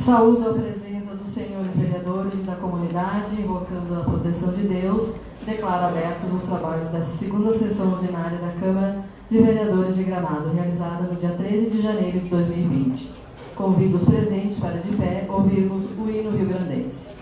Saúdo a presença dos senhores vereadores e da comunidade, invocando a proteção de Deus, declaro abertos os trabalhos desta segunda sessão ordinária da Câmara de Vereadores de Gramado, realizada no dia 13 de janeiro de 2020. Convido os presentes para, de pé, ouvirmos o hino rio-grandense.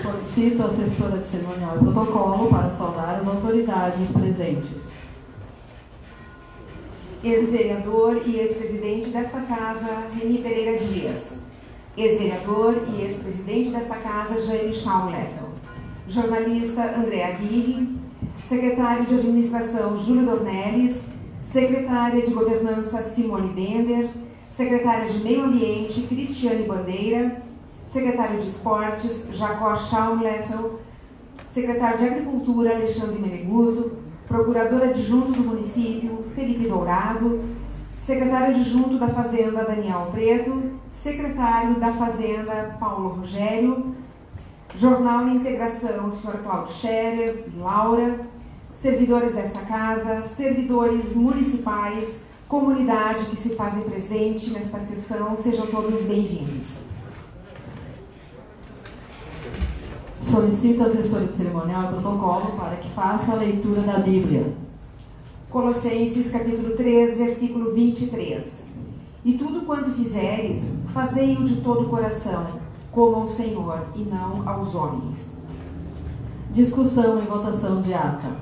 Solicito a assessora de cerimonial e protocolo para saudar as autoridades presentes. Ex-vereador e ex-presidente desta casa, Remy Pereira Dias. Ex-vereador e ex-presidente desta casa, Jaime Schaumleffel. Jornalista André Aguirre. Secretário de Administração, Júlio Dornelles. Secretária de Governança, Simone Bender. Secretária de Meio Ambiente, Cristiane Bandeira. Secretário de Esportes, Jacó Schaumleffel. Secretário de Agricultura, Alexandre Meneguso. Procurador adjunto do município, Felipe Dourado. Secretário adjunto da Fazenda, Daniel Preto. Secretário da Fazenda, Paulo Rogério. Jornal Integração, Sr. Cláudio Scherer e Laura. Servidores desta casa, servidores municipais, comunidade que se fazem presente nesta sessão, sejam todos bem-vindos. Solicito a assessora de cerimonial e protocolo para que faça a leitura da Bíblia. Colossenses capítulo 3, versículo 23. E tudo quanto fizeres, fazei-o de todo o coração, como ao Senhor e não aos homens. Discussão e votação de ata.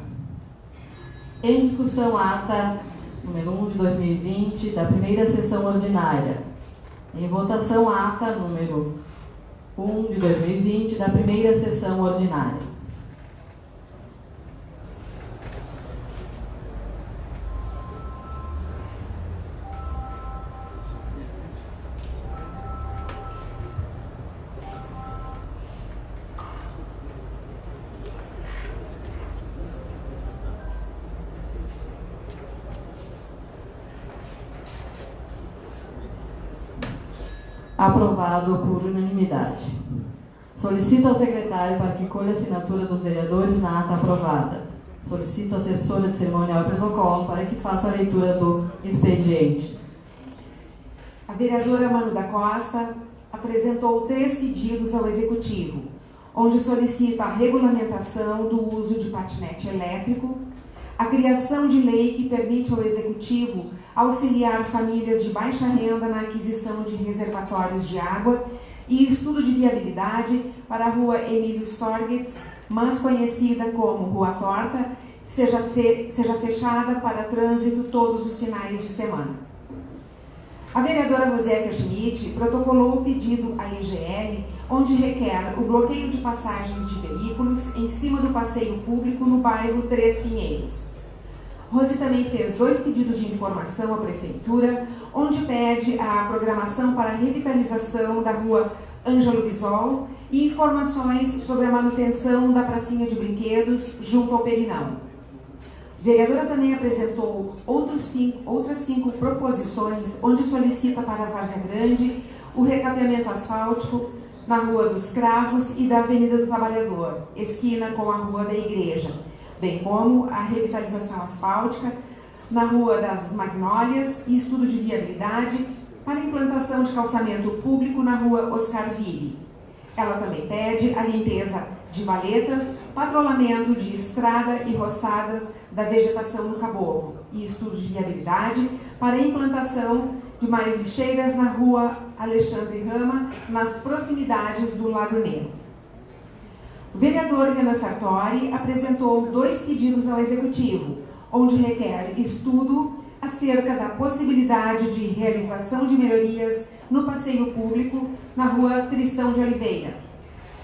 Em discussão, ata número 1 de 2020, da primeira sessão ordinária. Em votação, ata número 1 de 2020, da primeira sessão ordinária. Aprovado por unanimidade. Solicito ao secretário para que colha a assinatura dos vereadores na ata aprovada. Solicito à assessora de cerimonial e protocolo para que faça a leitura do expediente. A vereadora Manu da Costa apresentou 3 pedidos ao Executivo, onde solicita a regulamentação do uso de patinete elétrico, a criação de lei que permite ao Executivo auxiliar famílias de baixa renda na aquisição de reservatórios de água e estudo de viabilidade para a Rua Emílio Sorgetz, mais conhecida como Rua Torta, seja fechada para trânsito todos os finais de semana. A vereadora Rosélia Schmidt protocolou o pedido à IGL, onde requer o bloqueio de passagens de veículos em cima do passeio público no bairro Três Pinheiros. Rose também fez 2 pedidos de informação à Prefeitura, onde pede a programação para a revitalização da Rua Ângelo Bisol e informações sobre a manutenção da pracinha de brinquedos junto ao Perinão. A vereadora também apresentou outras 5 proposições, onde solicita para a Várzea Grande o recapeamento asfáltico na Rua dos Cravos e da Avenida do Trabalhador, esquina com a Rua da Igreja, bem como a revitalização asfáltica na Rua das Magnólias e estudo de viabilidade para a implantação de calçamento público na Rua Oscar Ville. Ela também pede a limpeza de valetas, patrulhamento de estrada e roçadas da vegetação no Caboclo e estudo de viabilidade para a implantação de mais lixeiras na Rua Alexandre Rama, nas proximidades do Lago Negro. O vereador Renan Sartori apresentou 2 pedidos ao Executivo, onde requer estudo acerca da possibilidade de realização de melhorias no passeio público na Rua Tristão de Oliveira,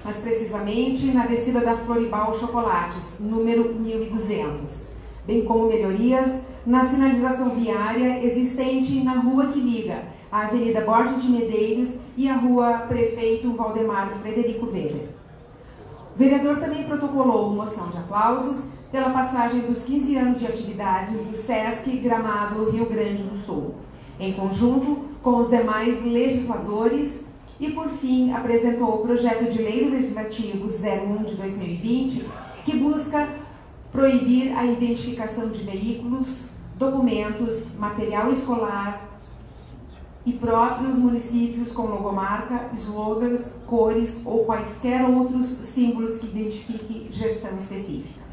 mas precisamente na descida da Floribal Chocolates, número 1200, bem como melhorias na sinalização viária existente na rua que liga a Avenida Borges de Medeiros e a Rua Prefeito Valdemar Frederico Weber. O vereador também protocolou moção de aplausos pela passagem dos 15 anos de atividades do SESC Gramado Rio Grande do Sul, em conjunto com os demais legisladores, e, por fim, apresentou o projeto de lei legislativo 01 de 2020, que busca proibir a identificação de veículos, documentos, material escolar e próprios municípios com logomarca, slogans, cores ou quaisquer outros símbolos que identifiquem gestão específica.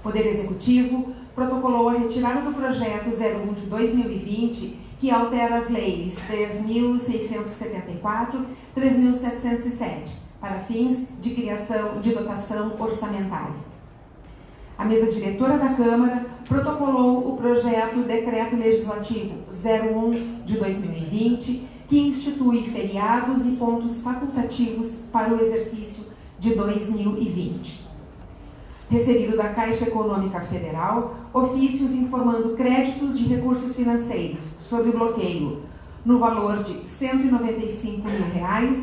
O Poder Executivo protocolou a retirada do projeto 01 de 2020, que altera as leis 3.674 e 3.707, para fins de criação de dotação orçamentária. A mesa diretora da Câmara protocolou o projeto Decreto Legislativo 01 de 2020, que institui feriados e pontos facultativos para o exercício de 2020. Recebido da Caixa Econômica Federal, ofícios informando créditos de recursos financeiros sobre o bloqueio no valor de R$ 195 mil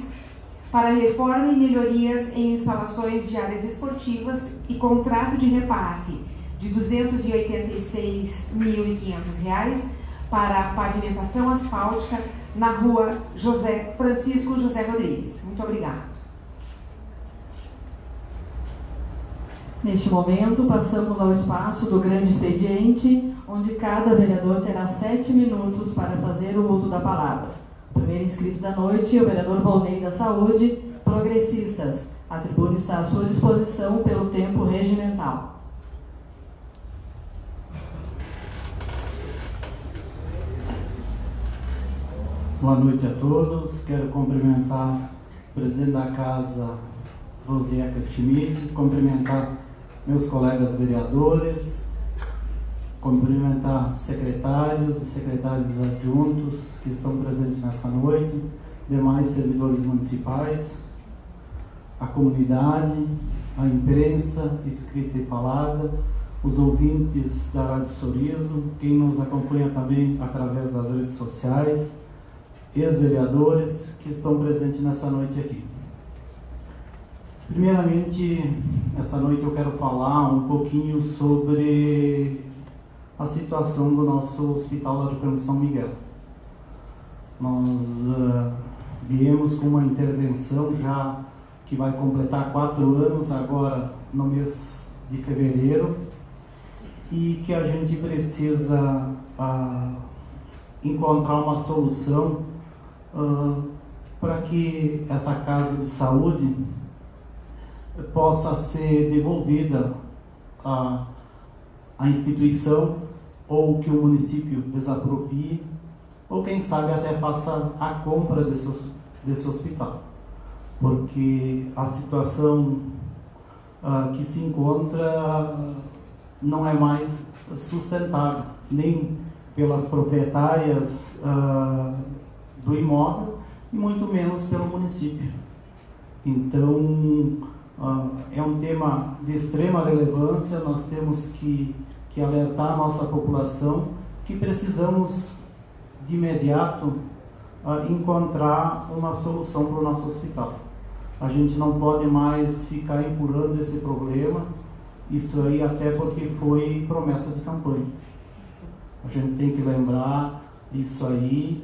para reforma e melhorias em instalações de áreas esportivas e contrato de repasse de R$ 286.500 para a pavimentação asfáltica na Rua Francisco José Rodrigues. Muito obrigada. Neste momento, passamos ao espaço do grande expediente, onde cada vereador terá 7 minutos para fazer o uso da palavra. O primeiro inscrito da noite é o vereador Volney da Saúde, Progressistas. A tribuna está à sua disposição pelo tempo regimental. Boa noite a todos. Quero cumprimentar o presidente da Casa, Rosélia Schmidt, cumprimentar meus colegas vereadores, cumprimentar secretários e secretários adjuntos que estão presentes nessa noite, demais servidores municipais, a comunidade, a imprensa, escrita e falada, os ouvintes da Rádio Sorriso, quem nos acompanha também através das redes sociais, ex-vereadores que estão presentes nessa noite aqui. Primeiramente, essa noite eu quero falar um pouquinho sobre a situação do nosso Hospital da Educação São Miguel. Nós viemos com uma intervenção já que vai completar 4 anos agora no mês de fevereiro e que a gente precisa encontrar uma solução para que essa casa de saúde possa ser devolvida à instituição ou que o município desaproprie, ou quem sabe até faça a compra desse hospital, porque a situação que se encontra não é mais sustentável, nem pelas proprietárias do imóvel e muito menos pelo município. Então, é um tema de extrema relevância. Nós temos que alertar a nossa população que precisamos de imediato encontrar uma solução para o nosso hospital. A gente não pode mais ficar empurrando esse problema, isso aí até porque foi promessa de campanha. A gente tem que lembrar isso aí,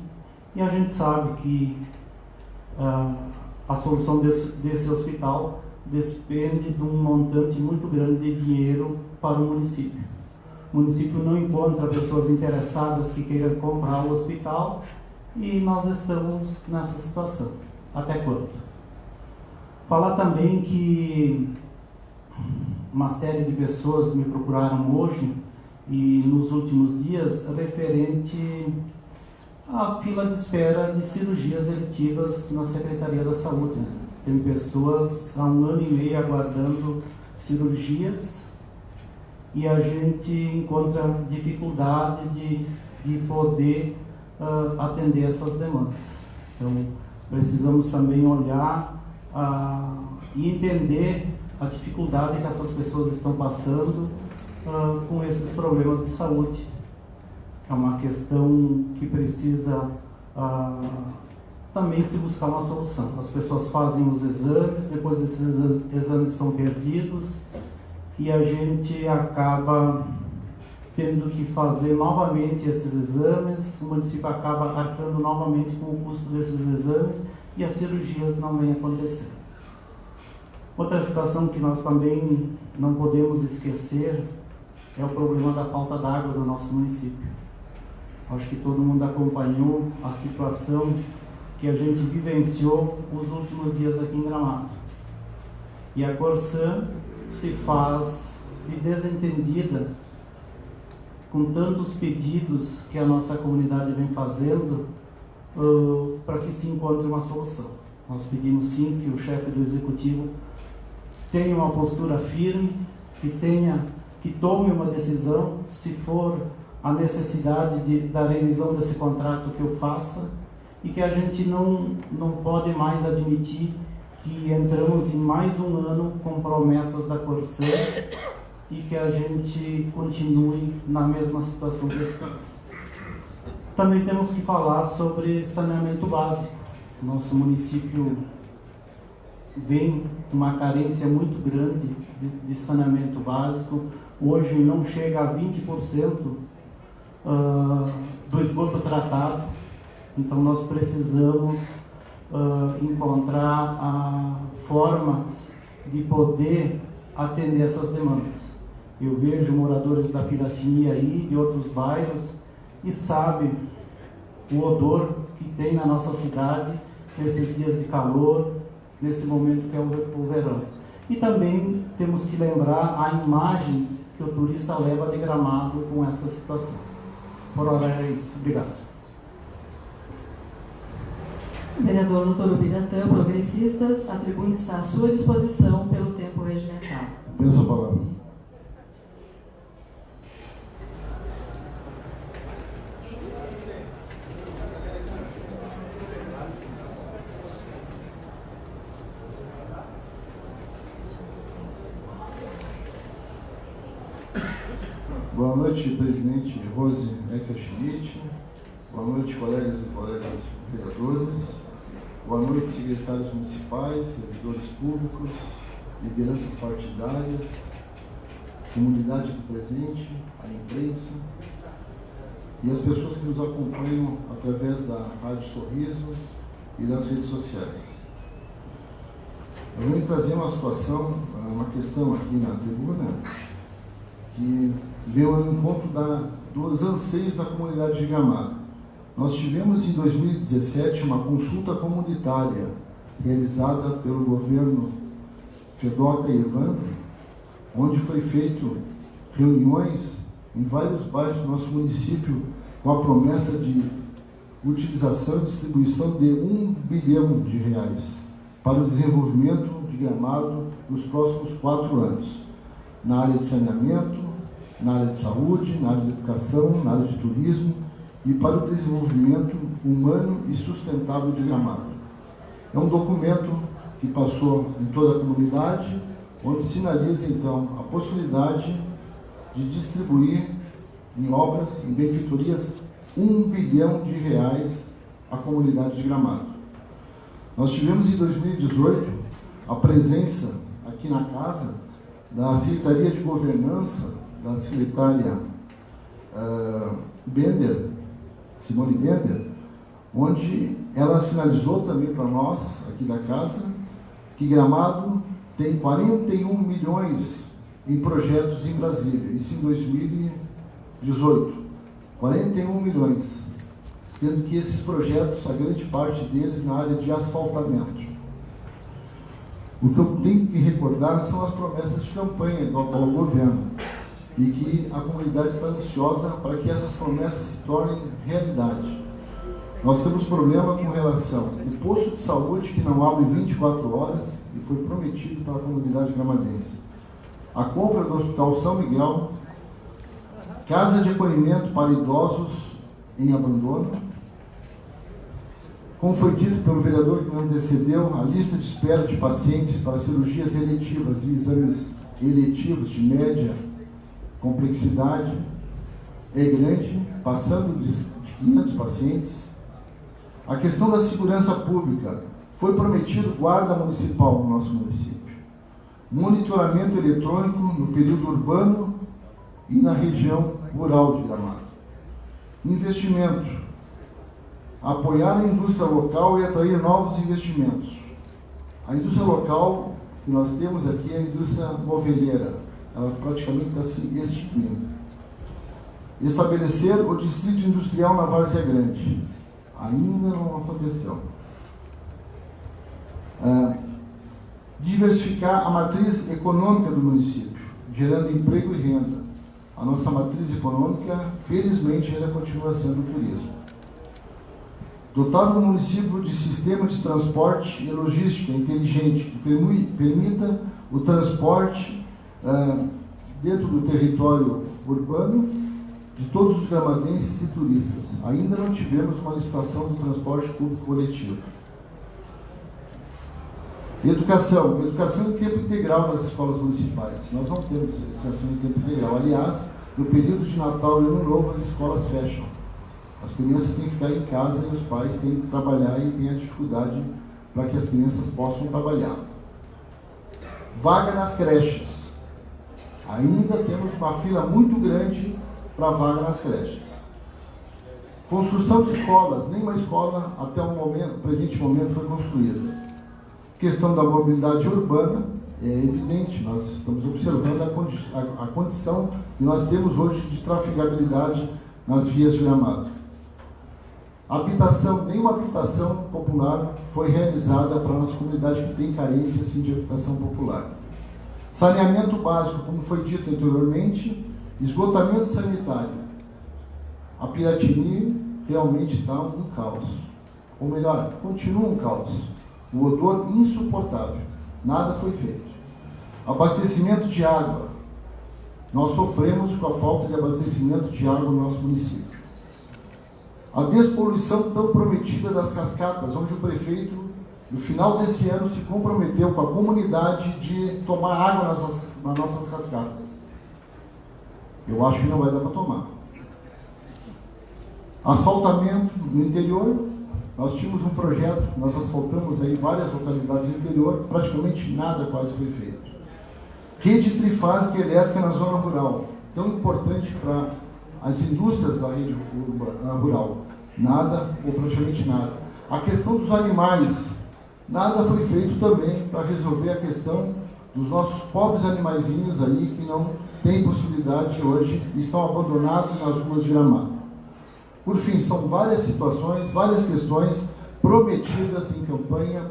e a gente sabe que a solução desse hospital depende de um montante muito grande de dinheiro para o município. O município não encontra pessoas interessadas que queiram comprar o hospital e nós estamos nessa situação. Até quando? Falar também que uma série de pessoas me procuraram hoje e nos últimos dias referente à fila de espera de cirurgias eletivas na Secretaria da Saúde. Tem pessoas há 1 ano e meio aguardando cirurgias e a gente encontra dificuldade de poder atender essas demandas. Então, precisamos também olhar e entender a dificuldade que essas pessoas estão passando com esses problemas de saúde. É uma questão que precisa também se buscar uma solução. As pessoas fazem os exames, depois esses exames são perdidos e a gente acaba tendo que fazer novamente esses exames, o município acaba arcando novamente com o custo desses exames e as cirurgias não vêm acontecer. Outra situação que nós também não podemos esquecer é o problema da falta d'água do nosso município. Acho que todo mundo acompanhou a situação que a gente vivenciou os últimos dias aqui em Gramado. E a Corsã se faz de desentendida com tantos pedidos que a nossa comunidade vem fazendo para que se encontre uma solução. Nós pedimos sim que o chefe do executivo tenha uma postura firme, que tome uma decisão, se for a necessidade da revisão desse contrato, que eu faça, e que a gente não pode mais admitir que entramos em mais um ano com promessas da Corsã e que a gente continue na mesma situação que estamos. Também temos que falar sobre saneamento básico. Nosso município vem com uma carência muito grande de saneamento básico. Hoje não chega a 20% do esgoto tratado. Então nós precisamos encontrar formas de poder atender essas demandas. Eu vejo moradores da Piratininha aí, de outros bairros, e sabe o odor que tem na nossa cidade nesses dias de calor, nesse momento que é o verão. E também temos que lembrar a imagem que o turista leva de Gramado com essa situação. Por hora é isso. Obrigado. Vereador Dr. Ubiratã, progressistas, a tribuna está à sua disposição pelo tempo regimental. Peço a palavra. Boa noite, presidente Rose Ecker Schmidt. Boa noite, colegas e colegas vereadores. Boa noite, secretários municipais, servidores públicos, lideranças partidárias, comunidade aqui presente, a imprensa e as pessoas que nos acompanham através da Rádio Sorriso e das redes sociais. Eu venho trazer uma situação, uma questão aqui na tribuna que veio ao encontro dos anseios da comunidade de Gramado. Nós tivemos em 2017 uma consulta comunitária realizada pelo governo Fedoca e Evandro, onde foi feito reuniões em vários bairros do nosso município com a promessa de utilização e distribuição de R$1 bilhão para o desenvolvimento de Gramado nos próximos 4 anos, na área de saneamento, na área de saúde, na área de educação, na área de turismo e para o desenvolvimento humano e sustentável de Gramado. É um documento que passou em toda a comunidade, onde sinaliza, então, a possibilidade de distribuir em obras, em benfeitorias, R$1 bilhão à comunidade de Gramado. Nós tivemos em 2018 a presença aqui na casa da Secretaria de Governança, da secretária Simone Bender, onde ela sinalizou também para nós, aqui da casa, que Gramado tem 41 milhões em projetos em Brasília, isso em 2018. 41 milhões, sendo que esses projetos, a grande parte deles na área de asfaltamento. O que eu tenho que recordar são as promessas de campanha do atual governo e que a comunidade está ansiosa para que essas promessas se tornem realidade. Nós temos problema com relação ao posto de saúde que não abre 24 horas e foi prometido para a comunidade gramadense. A compra do Hospital São Miguel, casa de acolhimento para idosos em abandono. Como foi dito pelo vereador que me antecedeu, a lista de espera de pacientes para cirurgias eletivas e exames eletivos de média complexidade é grande, passando de 500 pacientes. A questão da segurança pública. Foi prometido guarda municipal no nosso município. Monitoramento eletrônico no período urbano e na região rural de Gramado. Investimento. Apoiar a indústria local e atrair novos investimentos. A indústria local que nós temos aqui é a indústria moveleira. Ela praticamente está se extinguindo. Estabelecer o distrito industrial na Várzea Grande. Ainda não aconteceu. Diversificar a matriz econômica do município, gerando emprego e renda. A nossa matriz econômica, felizmente, ainda continua sendo o turismo. Dotar o município de sistema de transporte e logística inteligente, que permita o transporte dentro do território urbano de todos os gramadenses e turistas. Ainda não tivemos uma licitação do transporte público coletivo. Educação em tempo integral nas escolas municipais. Nós não temos educação em tempo integral. Aliás, no período de Natal e Ano Novo, as escolas fecham. As crianças têm que ficar em casa e os pais têm que trabalhar e têm a dificuldade para que as crianças possam trabalhar. Vaga nas creches. Ainda temos uma fila muito grande para vaga nas creches. Construção de escolas. Nenhuma escola, até o presente momento, foi construída. Questão da mobilidade urbana, é evidente, nós estamos observando a condição que nós temos hoje de trafegabilidade nas vias de Gramado. Habitação, nenhuma habitação popular foi realizada para a nossa comunidade que tem carência assim, de habitação popular. Saneamento básico, como foi dito anteriormente, esgotamento sanitário. A Piratini realmente está um caos. Ou melhor, continua um caos. O odor insuportável. Nada foi feito. Abastecimento de água. Nós sofremos com a falta de abastecimento de água no nosso município. A despoluição tão prometida das cascatas, onde o prefeito, no final desse ano, se comprometeu com a comunidade de tomar água nas nossas cascatas. Eu acho que não vai dar para tomar. Asfaltamento no interior. Nós tínhamos um projeto, nós asfaltamos aí várias localidades do interior, praticamente nada quase foi feito. Rede trifásica elétrica na zona rural, tão importante para as indústrias da rede rural. Nada, ou praticamente nada. A questão dos animais, nada foi feito também para resolver a questão dos nossos pobres animaizinhos aí que não têm possibilidade hoje e estão abandonados nas ruas de Gramado. Por fim, são várias situações, várias questões prometidas em campanha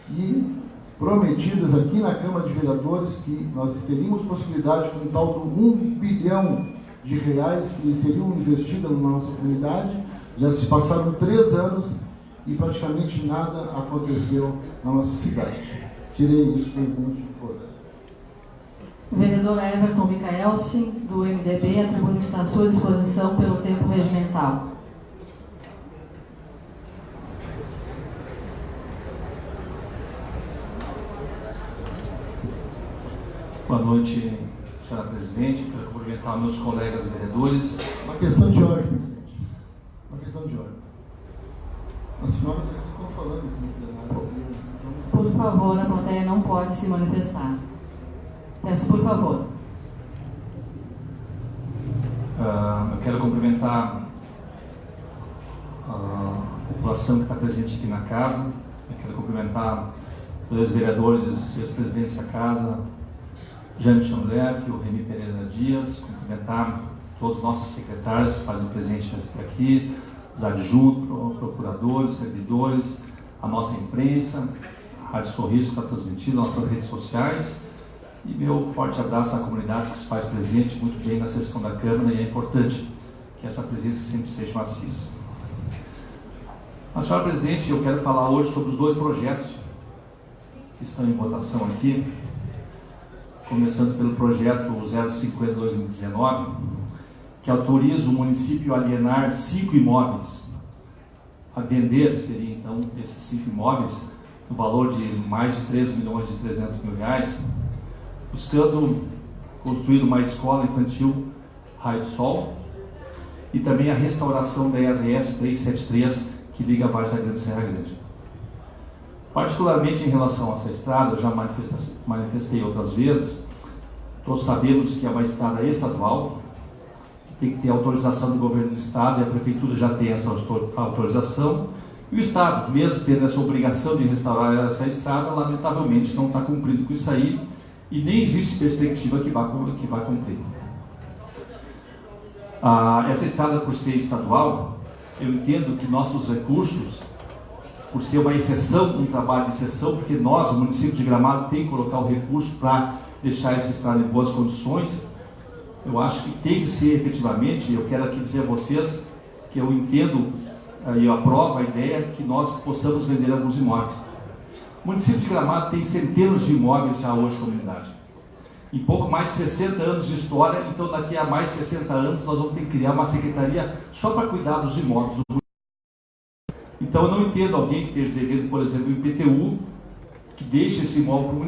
e prometidas aqui na Câmara de Vereadores que nós teríamos possibilidade com o tal do R$1 bilhão de reais que seriam investidas na nossa comunidade. Já se passaram 3 anos e praticamente nada aconteceu na nossa cidade. Serei isso, presidente. O vereador Everton Micaelsen, do MDB, a tribuna está à sua disposição pelo tempo regimental. Boa noite, senhora presidente. Quero cumprimentar meus colegas vereadores. Uma questão de ordem, presidente. Uma questão de ordem. As senhoras aqui estão falando no plenário. Por favor, a plateia não pode se manifestar. Peço, por favor. Eu quero cumprimentar a população que está presente aqui na casa. Eu quero cumprimentar os ex-vereadores e ex-presidentes da casa, Jaime Chamleff, o Remy Pereira Dias, cumprimentar todos os nossos secretários que fazem presente aqui, os adjuntos, procuradores, servidores, a nossa imprensa, a Rádio Sorriso que está transmitindo, nossas redes sociais, e meu forte abraço à comunidade que se faz presente muito bem na sessão da Câmara, e é importante que essa presença sempre seja maciça. Mas, senhora presidente, eu quero falar hoje sobre os 2 projetos que estão em votação aqui, começando pelo projeto 050/2019, que autoriza o município a alienar 5 imóveis, a vender, seria então esses 5 imóveis, no valor de mais de 3.300.000 reais, buscando construir uma escola infantil Raio do Sol e também a restauração da RS 373, que liga Várzea Grande e Serra Grande. Particularmente em relação a essa estrada, eu já manifestei outras vezes, todos sabemos que é uma estrada estadual, tem que ter autorização do governo do estado, e a prefeitura já tem essa autorização, e o estado, mesmo tendo essa obrigação de restaurar essa estrada, lamentavelmente não está cumprindo com isso aí, e nem existe perspectiva que vá cumprir. Essa estrada, por ser estadual, eu entendo que nossos recursos, por ser uma exceção, um trabalho de exceção, porque nós, o município de Gramado, tem que colocar o recurso para deixar essa estrada em boas condições. Eu acho que tem que ser efetivamente, eu quero aqui dizer a vocês que eu entendo e eu aprovo a ideia que nós possamos vender alguns imóveis. O município de Gramado tem centenas de imóveis já hoje na comunidade. Em pouco mais de 60 anos de história, então daqui a mais de 60 anos nós vamos ter que criar uma secretaria só para cuidar dos imóveis do município. Então eu não entendo alguém que esteja devendo, por exemplo, o IPTU, que deixe esse imóvel para o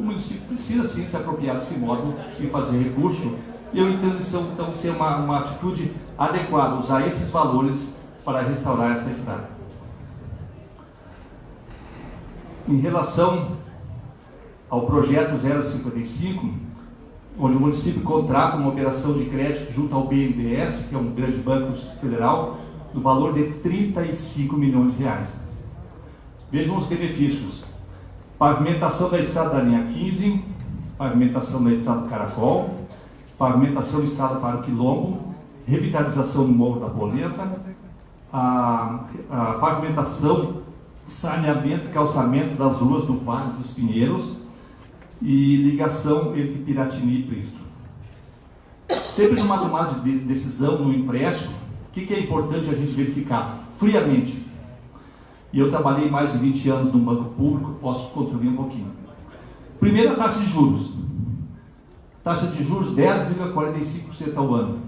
município precisa sim se apropriar desse imóvel e fazer recurso. E eu entendo isso então ser uma atitude adequada, usar esses valores para restaurar essa estrada. Em relação ao projeto 055, onde o município contrata uma operação de crédito junto ao BNDES, que é um grande banco federal, no valor de 35 milhões de reais. Vejam os benefícios: pavimentação da estrada da linha 15, pavimentação da estrada do Caracol, pavimentação da estrada para o Quilombo, revitalização do Morro da Polenta, a pavimentação, saneamento e calçamento das ruas do Vale dos Pinheiros e ligação entre Piratini e Cristo. Sempre numa tomada de decisão, no empréstimo, o que é importante a gente verificar friamente? E eu trabalhei mais de 20 anos no banco público, posso contribuir um pouquinho. Primeiro, a taxa de juros. Taxa de juros 10,45% ao ano.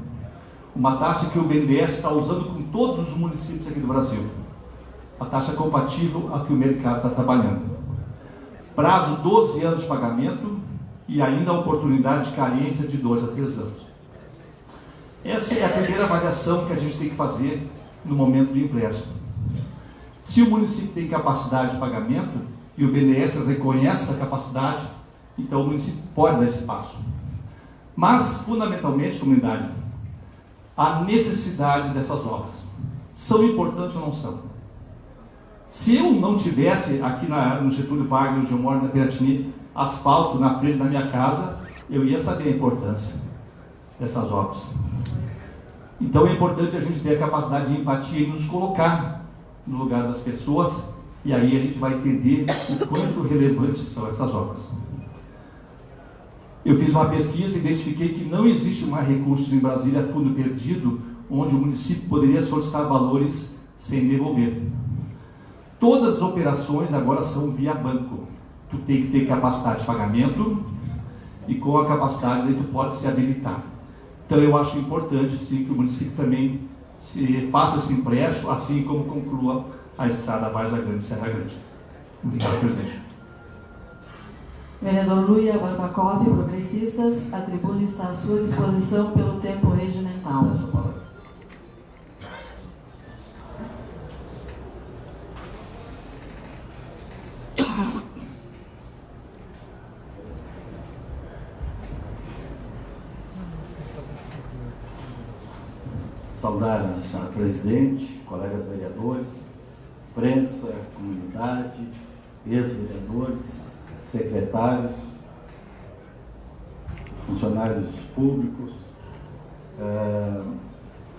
Uma taxa que o BNDES está usando com todos os municípios aqui do Brasil. A taxa compatível a que o mercado está trabalhando. Prazo 12 anos de pagamento e ainda a oportunidade de carência de 2 a 3 anos. Essa é a primeira avaliação que a gente tem que fazer no momento de empréstimo. Se o município tem capacidade de pagamento e o BNDES reconhece essa capacidade, então o município pode dar esse passo. Mas, fundamentalmente, comunidade, a necessidade dessas obras. São importantes ou não são? Se eu não tivesse aqui no Getúlio Vargas, onde eu moro, na Piratini, asfalto na frente da minha casa, eu ia saber a importância dessas obras. Então é importante a gente ter a capacidade de empatia e nos colocar no lugar das pessoas, e aí a gente vai entender o quanto relevantes são essas obras. Eu fiz uma pesquisa e identifiquei que não existe mais recursos em Brasília a fundo perdido, onde o município poderia solicitar valores sem devolver. Todas as operações agora são via banco. Tu tem que ter capacidade de pagamento e com a capacidade aí tu pode se habilitar. Então eu acho importante sim que o município também faça esse empréstimo, assim como conclua a estrada Várzea Grande-Serra Grande. Obrigado, presidente. Vereador Luia Barbakov, progressistas, a tribuna está à sua disposição pelo tempo regimental. Saudar a senhora presidente, colegas vereadores, imprensa, comunidade, ex-vereadores, secretários, funcionários públicos.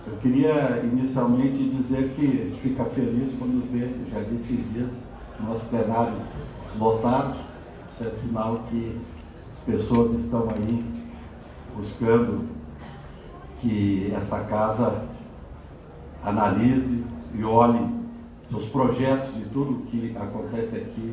Eu queria inicialmente dizer que a gente fica feliz quando vê, já disse esses dias, nosso plenário lotado. Isso é sinal que as pessoas estão aí buscando que essa casa analise e olhe seus projetos de tudo que acontece aqui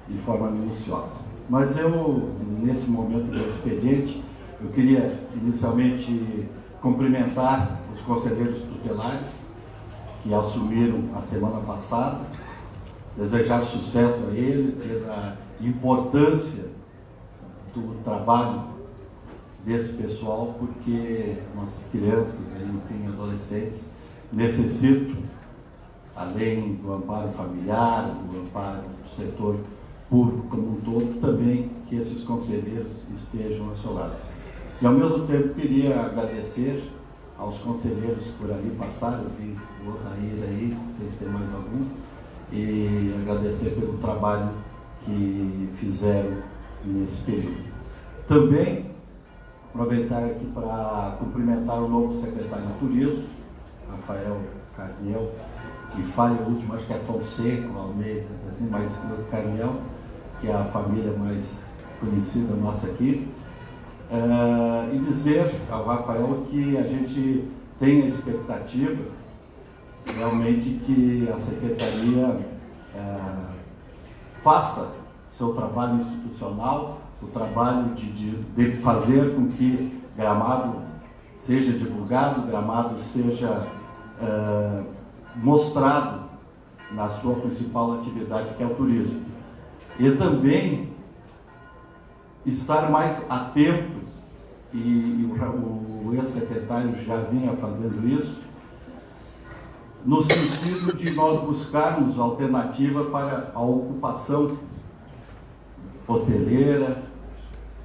de forma minuciosa. Mas eu, nesse momento do expediente, eu queria inicialmente cumprimentar os conselheiros tutelares que assumiram a semana passada, desejar sucesso a eles e a importância do trabalho desse pessoal, porque nossas crianças, enfim, adolescentes, necessitam, além do amparo familiar, do amparo do setor público como um todo, também que esses conselheiros estejam ao seu lado. E ao mesmo tempo queria agradecer aos conselheiros que por ali passaram, eu vi o Otair aí, vocês têm mais algum, e agradecer pelo trabalho que fizeram nesse período. Também aproveitar aqui para cumprimentar o novo secretário de Turismo, Rafael Carniel, que falha o último, acho que é Fonseca, Almeida, assim, mas o Carniel, que é a família mais conhecida nossa aqui, e dizer ao Rafael que a gente tem a expectativa realmente que a Secretaria faça seu trabalho institucional, o trabalho de fazer com que Gramado seja divulgado, Gramado seja mostrado na sua principal atividade, que é o turismo. E também estar mais atento, e o ex-secretário já vinha fazendo isso, no sentido de nós buscarmos alternativa para a ocupação hoteleira,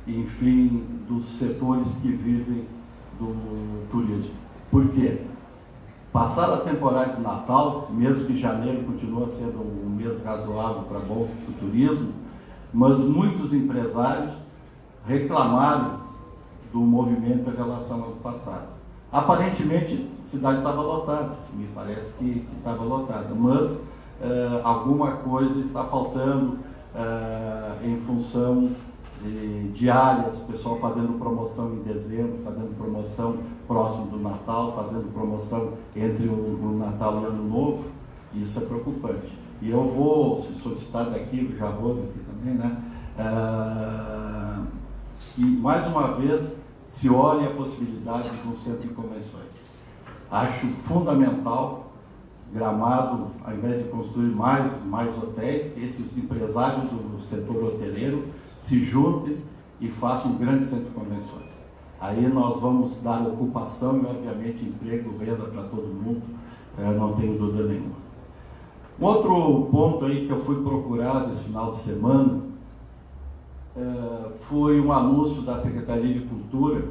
enfim, dos setores que vivem do turismo. Por quê? Passada a temporada de Natal, mesmo que janeiro continua sendo um mês razoável para bom do turismo, mas muitos empresários reclamaram do movimento em relação ao passado. Aparentemente, a cidade estava lotada, me parece que estava lotada, mas alguma coisa está faltando em função de áreas, o pessoal fazendo promoção em dezembro, fazendo promoção próximo do Natal, fazendo promoção entre o Natal e o Ano Novo, e isso é preocupante. E eu vou solicitar daqui, já vou aqui também, né? E mais uma vez se olhe a possibilidade de um centro de convenções. Acho fundamental Gramado, ao invés de construir mais hotéis, esses empresários do setor hoteleiro se juntem e façam um grande centro de convenções. Aí nós vamos dar ocupação e, obviamente, emprego, renda para todo mundo, não tenho dúvida nenhuma. Um outro ponto aí que eu fui procurado esse final de semana foi um anúncio da Secretaria de Cultura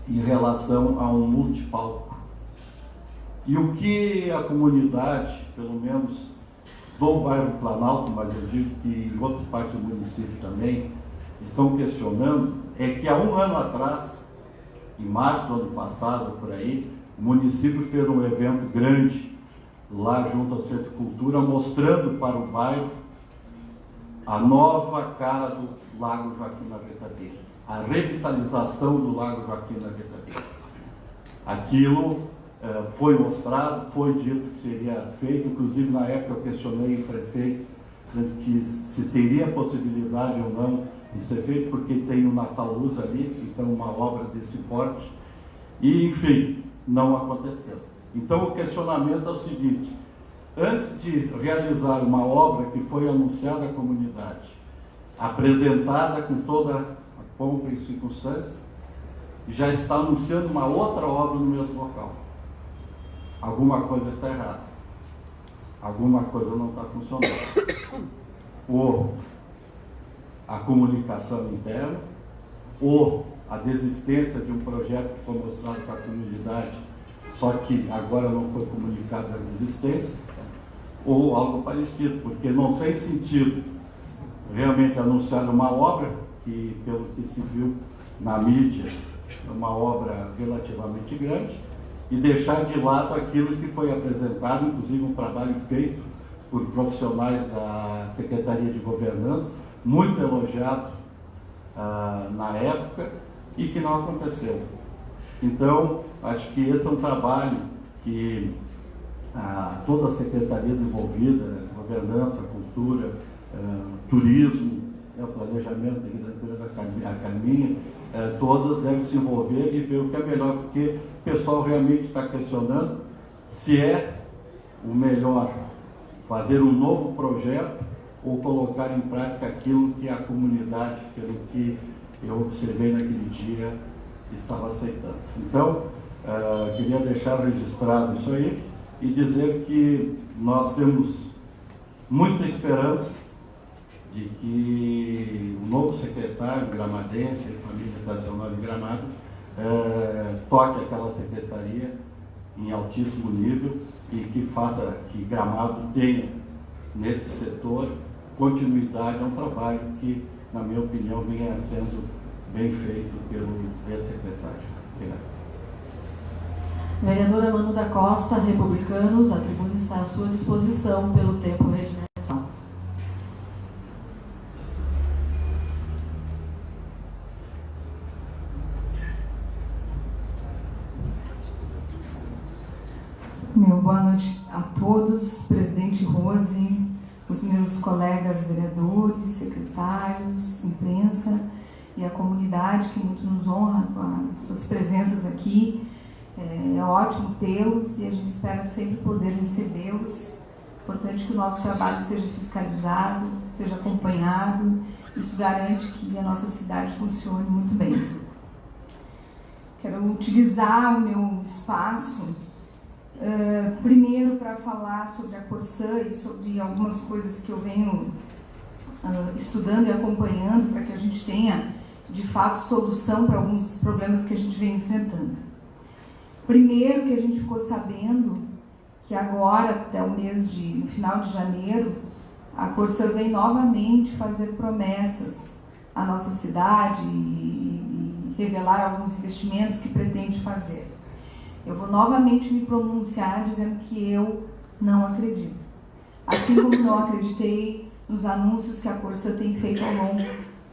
em relação a um multipalco. E o que a comunidade, pelo menos do bairro Planalto, mas eu digo que em outras partes do município também, estão questionando, é que há um ano atrás, em março do ano passado, por aí, o município fez um evento grande lá junto ao Centro de Cultura, mostrando para o bairro a nova cara do Lago Joaquim Navegadeiro. a revitalização do Lago Joaquim da Guetaria. Aquilo foi mostrado, foi dito que seria feito, inclusive na época eu questionei o prefeito que se teria possibilidade ou não de ser feito, porque tem o Nataluz ali, então uma obra desse porte, e enfim, não aconteceu. Então o questionamento é o seguinte: antes de realizar uma obra que foi anunciada à comunidade, apresentada com toda a pompa e circunstância, já está anunciando uma outra obra no mesmo local. Alguma coisa está errada. Alguma coisa não está funcionando. Ou a comunicação interna, ou a desistência de um projeto que foi mostrado para a comunidade, só que agora não foi comunicado a desistência, ou algo parecido, porque não tem sentido realmente anunciar uma obra que, pelo que se viu na mídia, é uma obra relativamente grande, e deixar de lado aquilo que foi apresentado, inclusive um trabalho feito por profissionais da Secretaria de Governança, muito elogiado na época, e que não aconteceu. Então, acho que esse é um trabalho que toda a secretaria envolvida, governança, cultura, turismo, o planejamento aqui da empresa Carminha, todas devem se envolver e ver o que é melhor, porque o pessoal realmente está questionando se é o melhor fazer um novo projeto ou colocar em prática aquilo que a comunidade, pelo que eu observei naquele dia, estava aceitando. Então, queria deixar registrado isso aí e dizer que nós temos muita esperança de que o novo secretário gramadense e família tradicional de Gramado toque aquela secretaria em altíssimo nível e que faça que Gramado tenha nesse setor continuidade a um trabalho que, na minha opinião, venha sendo bem feito pelo ex-secretário. Obrigado. Vereadora Manu da Costa, Republicanos, a tribuna está à sua disposição pelo tempo regimental. Boa noite a todos, presidente Rose, os meus colegas vereadores, secretários, imprensa e a comunidade que muito nos honra com as suas presenças aqui. É ótimo tê-los e a gente espera sempre poder recebê-los. É importante que o nosso trabalho seja fiscalizado, seja acompanhado. Isso garante que a nossa cidade funcione muito bem. Quero utilizar o meu espaço primeiro para falar sobre a Corsã e sobre algumas coisas que eu venho estudando e acompanhando para que a gente tenha, de fato, solução para alguns dos problemas que a gente vem enfrentando. Primeiro, que a gente ficou sabendo que agora, até o mês no final de janeiro, a Corsã vem novamente fazer promessas à nossa cidade e revelar alguns investimentos que pretende fazer. Eu vou novamente me pronunciar dizendo que eu não acredito. Assim como não acreditei nos anúncios que a Corsã tem feito ao longo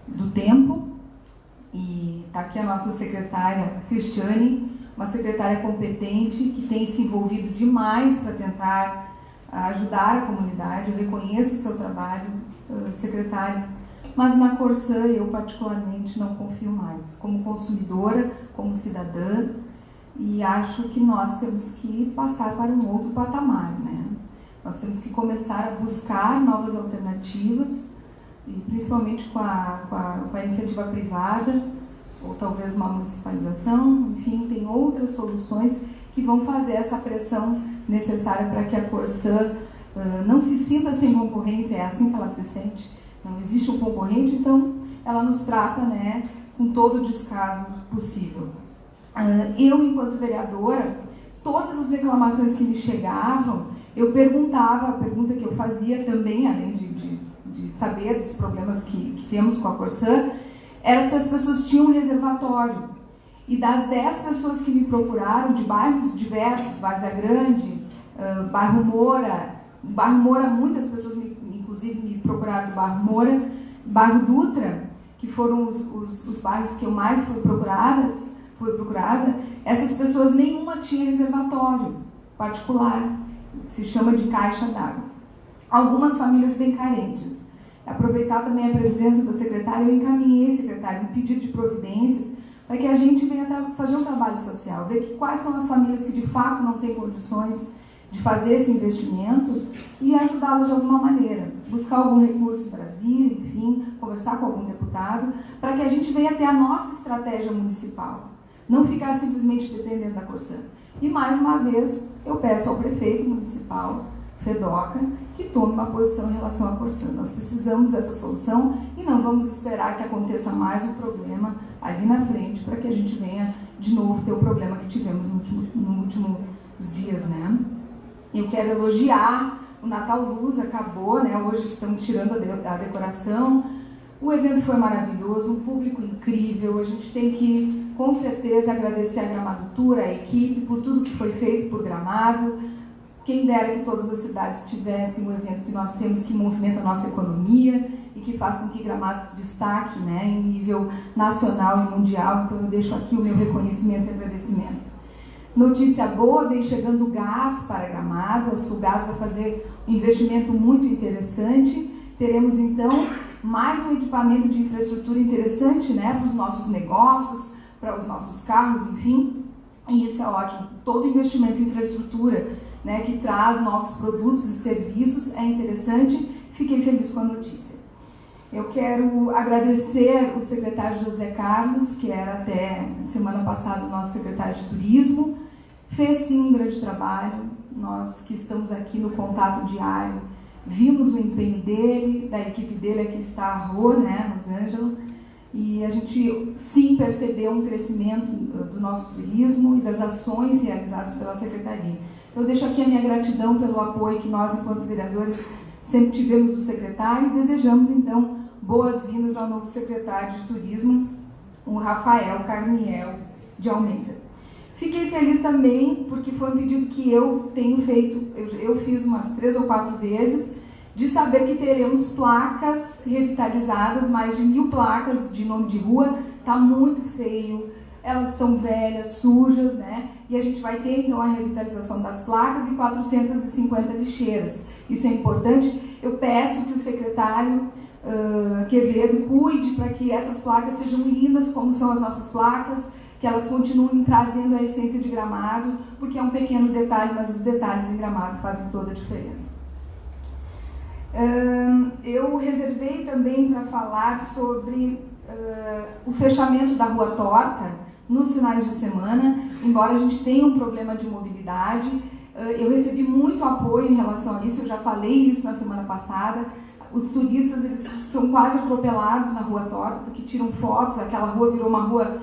do tempo. E está aqui a nossa secretária Cristiane, uma secretária competente que tem se envolvido demais para tentar ajudar a comunidade. Eu reconheço o seu trabalho, secretária, mas na Corsã eu particularmente não confio mais, como consumidora, como cidadã, e acho que nós temos que passar para um outro patamar, né? Nós temos que começar a buscar novas alternativas, e principalmente com a iniciativa privada, ou talvez uma municipalização, enfim, tem outras soluções que vão fazer essa pressão necessária para que a Corsã não se sinta sem concorrência. É assim que ela se sente, não existe um concorrente, então ela nos trata, né, com todo o descaso possível. Eu, enquanto vereadora, todas as reclamações que me chegavam, eu perguntava, a pergunta que eu fazia também, além de saber dos problemas que temos com a Corsã, era se as pessoas tinham um reservatório. E das 10 pessoas que me procuraram, de bairros diversos, Várzea Grande, bairro Moura, muitas pessoas inclusive me procuraram do bairro Moura, bairro Dutra, que foram os bairros que eu mais fui procurada, essas pessoas nenhuma tinha reservatório particular, se chama de caixa d'água. Algumas famílias bem carentes. Aproveitar também a presença da secretária, eu encaminhei, secretária, um pedido de providências para que a gente venha fazer um trabalho social, ver quais são as famílias que de fato não têm condições de fazer esse investimento e ajudá-los de alguma maneira, buscar algum recurso em Brasília, enfim, conversar com algum deputado, para que a gente venha ter a nossa estratégia municipal, não ficar simplesmente dependendo da Corsã. E mais uma vez, eu peço ao prefeito municipal, Fedoca, que tome uma posição em relação à Corsã. Nós precisamos dessa solução e não vamos esperar que aconteça mais um problema ali na frente para que a gente venha de novo ter o problema que tivemos nos últimos dias, né? Eu quero elogiar o Natal Luz, acabou, né? Hoje estamos tirando a decoração. O evento foi maravilhoso, um público incrível. A gente tem que, com certeza, agradecer a Gramadotura, a equipe, por tudo que foi feito por Gramado. Quem dera que todas as cidades tivessem um evento que nós temos que movimenta a nossa economia e que faça com que Gramado se destaque, né, em nível nacional e mundial. Então eu deixo aqui o meu reconhecimento e agradecimento. Notícia boa, vem chegando gás para Gramado. A Sulgás vai fazer um investimento muito interessante. Teremos então mais um equipamento de infraestrutura interessante, né, para os nossos negócios, para os nossos carros, enfim. E isso é ótimo. Todo investimento em infraestrutura, né, que traz novos produtos e serviços, é interessante. Fiquei feliz com a notícia. Eu quero agradecer o secretário José Carlos, que era até semana passada o nosso secretário de Turismo. Fez sim um grande trabalho. Nós que estamos aqui no contato diário, vimos o empenho dele, da equipe dele, aqui está a Rô, né, Rosângela, e a gente sim percebeu um crescimento do nosso turismo e das ações realizadas pela Secretaria. Eu deixo aqui a minha gratidão pelo apoio que nós, enquanto vereadores, sempre tivemos do secretário e desejamos, então, boas-vindas ao novo secretário de Turismo, o Rafael Carniel de Almeida. Fiquei feliz também porque foi um pedido que eu tenho feito, eu fiz umas 3 ou 4 vezes, de saber que teremos placas revitalizadas, mais de 1000 placas de nome de rua. Está muito feio, elas estão velhas, sujas, né? E a gente vai ter então a revitalização das placas e 450 lixeiras. Isso é importante. Eu peço que o secretário Quevedo cuide para que essas placas sejam lindas como são as nossas placas, que elas continuem trazendo a essência de Gramado, porque é um pequeno detalhe, mas os detalhes em Gramado fazem toda a diferença. Eu reservei também para falar sobre o fechamento da Rua Torta nos finais de semana, embora a gente tenha um problema de mobilidade. Eu recebi muito apoio em relação a isso, eu já falei isso na semana passada. Os turistas, eles são quase atropelados na Rua Torta, porque tiram fotos, aquela rua virou uma rua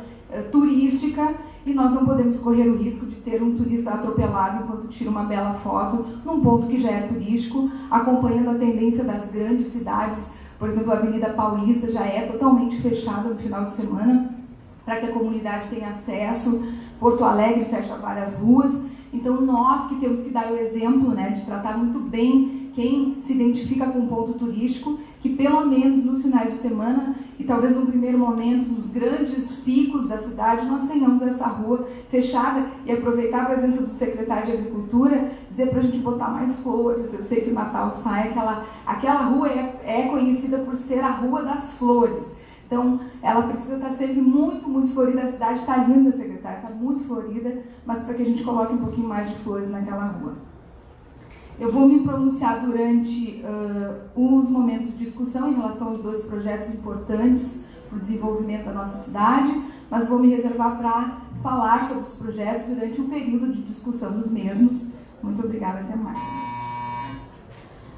turística, e nós não podemos correr o risco de ter um turista atropelado enquanto tira uma bela foto num ponto que já é turístico, acompanhando a tendência das grandes cidades. Por exemplo, a Avenida Paulista já é totalmente fechada no final de semana, para que a comunidade tenha acesso. Porto Alegre fecha várias ruas. Então, nós que temos que dar o exemplo, né, de tratar muito bem quem se identifica com um ponto turístico, que pelo menos nos finais de semana, e talvez no primeiro momento, nos grandes picos da cidade, nós tenhamos essa rua fechada, e aproveitar a presença do secretário de Agricultura, dizer para a gente botar mais flores. Eu sei que o Natal sai, aquela rua é conhecida por ser a Rua das Flores. Então, ela precisa estar sempre muito, muito florida. A cidade está linda, secretária, está muito florida, mas para que a gente coloque um pouquinho mais de flores naquela rua. Eu vou me pronunciar durante os momentos de discussão em relação aos 2 projetos importantes para o desenvolvimento da nossa cidade, mas vou me reservar para falar sobre os projetos durante o período de discussão dos mesmos. Muito obrigada, até mais.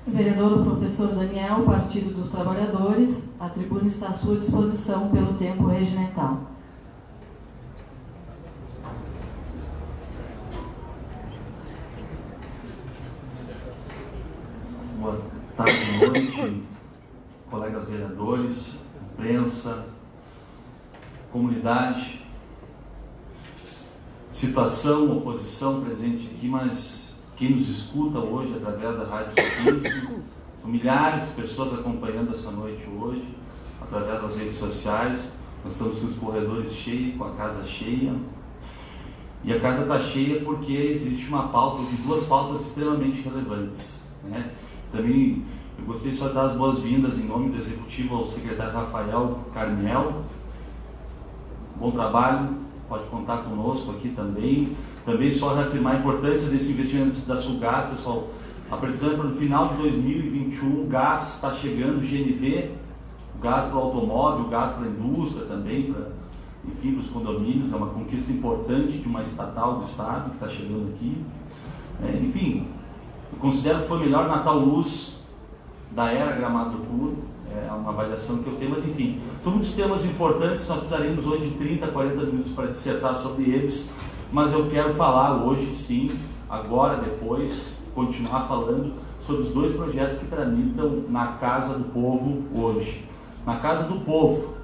Vereador, o professor Daniel, Partido dos Trabalhadores, a tribuna está à sua disposição pelo tempo regimental. Boa tarde e noite, colegas vereadores, imprensa, comunidade. Situação, oposição presente aqui, mas quem nos escuta hoje através da Rádio Espírito, são milhares de pessoas acompanhando essa noite hoje, através das redes sociais. Nós estamos com os corredores cheios, com a casa cheia. E a casa está cheia porque existe uma pauta, duas pautas extremamente relevantes, né? Também eu gostaria só de dar as boas-vindas em nome do Executivo ao secretário Rafael Carmel. Bom trabalho, pode contar conosco aqui também. Também só reafirmar a importância desse investimento da Sulgás, pessoal. A previsão é para o final de 2021, o gás está chegando, GNV, o gás para o automóvel, o gás para a indústria também, enfim, para os condomínios. É uma conquista importante de uma estatal do Estado que está chegando aqui. Enfim, eu considero que foi o melhor Natal Luz da era Gramado do Puro. É uma avaliação que eu tenho, mas enfim, são muitos temas importantes. Nós precisaremos hoje de 30, 40 minutos para dissertar sobre eles, mas eu quero falar hoje, sim, agora, depois, continuar falando sobre os dois projetos que tramitam na Casa do Povo hoje. Na Casa do Povo.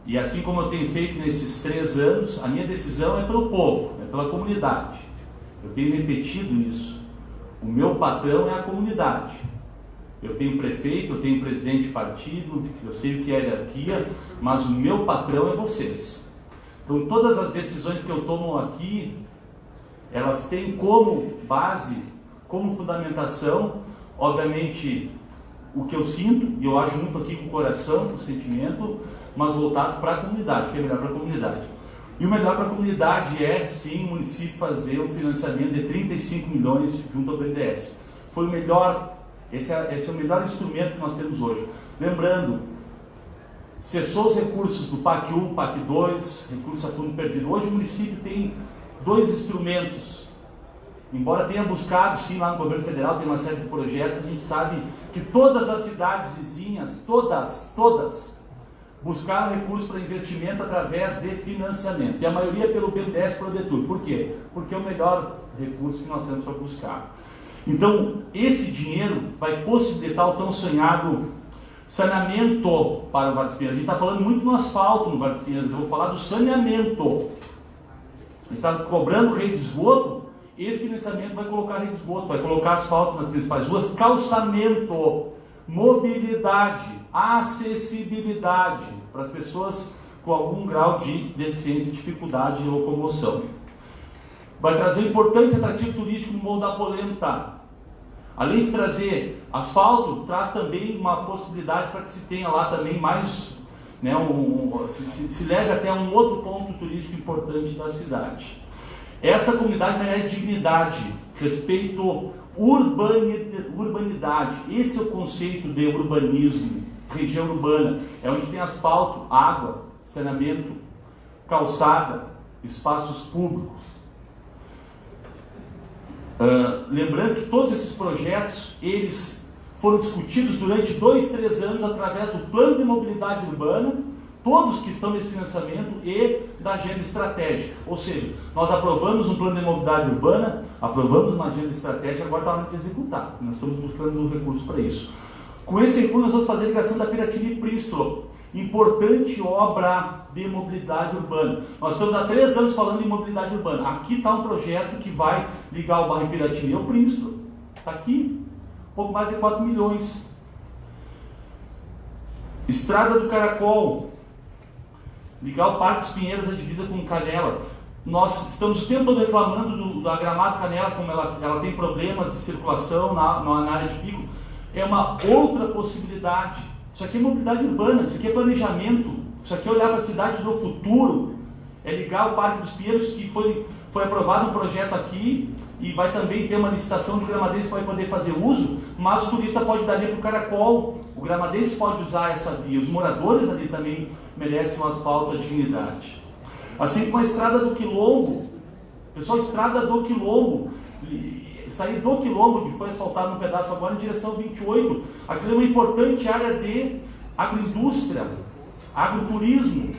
E assim como eu tenho feito nesses 3 anos, a minha decisão é pelo povo, é pela comunidade. Eu tenho repetido isso. O meu patrão é a comunidade. Eu tenho prefeito, eu tenho presidente de partido, eu sei o que é hierarquia, mas o meu patrão é vocês. Então todas as decisões que eu tomo aqui, elas têm como base, como fundamentação, obviamente, o que eu sinto, e eu ajo muito aqui com o coração, com o sentimento, mas voltado para a comunidade, o que é melhor para a comunidade. E o melhor para a comunidade é, sim, o município fazer um financiamento de 35 milhões junto ao BNDES. Foi o melhor, esse é o melhor instrumento que nós temos hoje. Lembrando, cessou os recursos do PAC 1, PAC 2, recursos a fundo perdido. Hoje o município tem 2 instrumentos. Embora tenha buscado, sim, lá no governo federal, tem uma série de projetos, a gente sabe que todas as cidades vizinhas, todas, buscaram recursos para investimento através de financiamento. E a maioria pelo BNDES Prodetur. Por quê? Porque é o melhor recurso que nós temos para buscar. Então, esse dinheiro vai possibilitar o tão sonhado saneamento para o Vale dos Pinheiros. A gente está falando muito no asfalto no Vale dos Pinheiros, eu vou falar do saneamento. A gente está cobrando rede de esgoto, esse financiamento vai colocar rede de esgoto, vai colocar asfalto nas principais ruas, calçamento, mobilidade, acessibilidade para as pessoas com algum grau de deficiência e dificuldade de locomoção. Vai trazer importante atrativo turístico no Morro da Polenta. Além de trazer asfalto, traz também uma possibilidade para que se tenha lá também mais, né, se leve até um outro ponto turístico importante da cidade. Essa comunidade merece dignidade, respeito, urbanidade. Esse é o conceito de urbanismo. Região urbana é onde tem asfalto, água, saneamento, calçada, espaços públicos. Lembrando que todos esses projetos, eles foram discutidos durante 2, 3 anos através do Plano de Mobilidade Urbana, todos que estão nesse financiamento, e da agenda estratégica. Ou seja, nós aprovamos um plano de mobilidade urbana, aprovamos uma agenda estratégica, agora está na hora de executar. Nós estamos buscando um recurso para isso. Com esse recurso, nós vamos fazer a ligação da Piratini e Prístolo, importante obra de mobilidade urbana. Nós estamos há 3 anos falando em mobilidade urbana. Aqui está um projeto que vai ligar o bairro Piratini ao Prístolo. Está aqui, pouco mais de 4 milhões. Estrada do Caracol, ligar o Parque dos Pinheiros à divisa com Canela. Nós estamos o tempo todo reclamando da Gramado Canela, como ela tem problemas de circulação na área de pico. É uma outra possibilidade. Isso aqui é mobilidade urbana, isso aqui é planejamento, isso aqui é olhar para as cidades do futuro, é ligar o Parque dos Pinheiros, que foi aprovado um projeto aqui, e vai também ter uma licitação de Gramadeiros que vai poder fazer uso, mas o turista pode dar para o Caracol, o Gramadeiros pode usar essa via, os moradores ali também merecem um asfalto à dignidade. Assim como a Estrada do Quilombo, pessoal, Estrada do Quilombo, sair do Quilombo, que foi asfaltado no pedaço agora em direção 28, aquilo é uma importante área de agroindústria, agroturismo.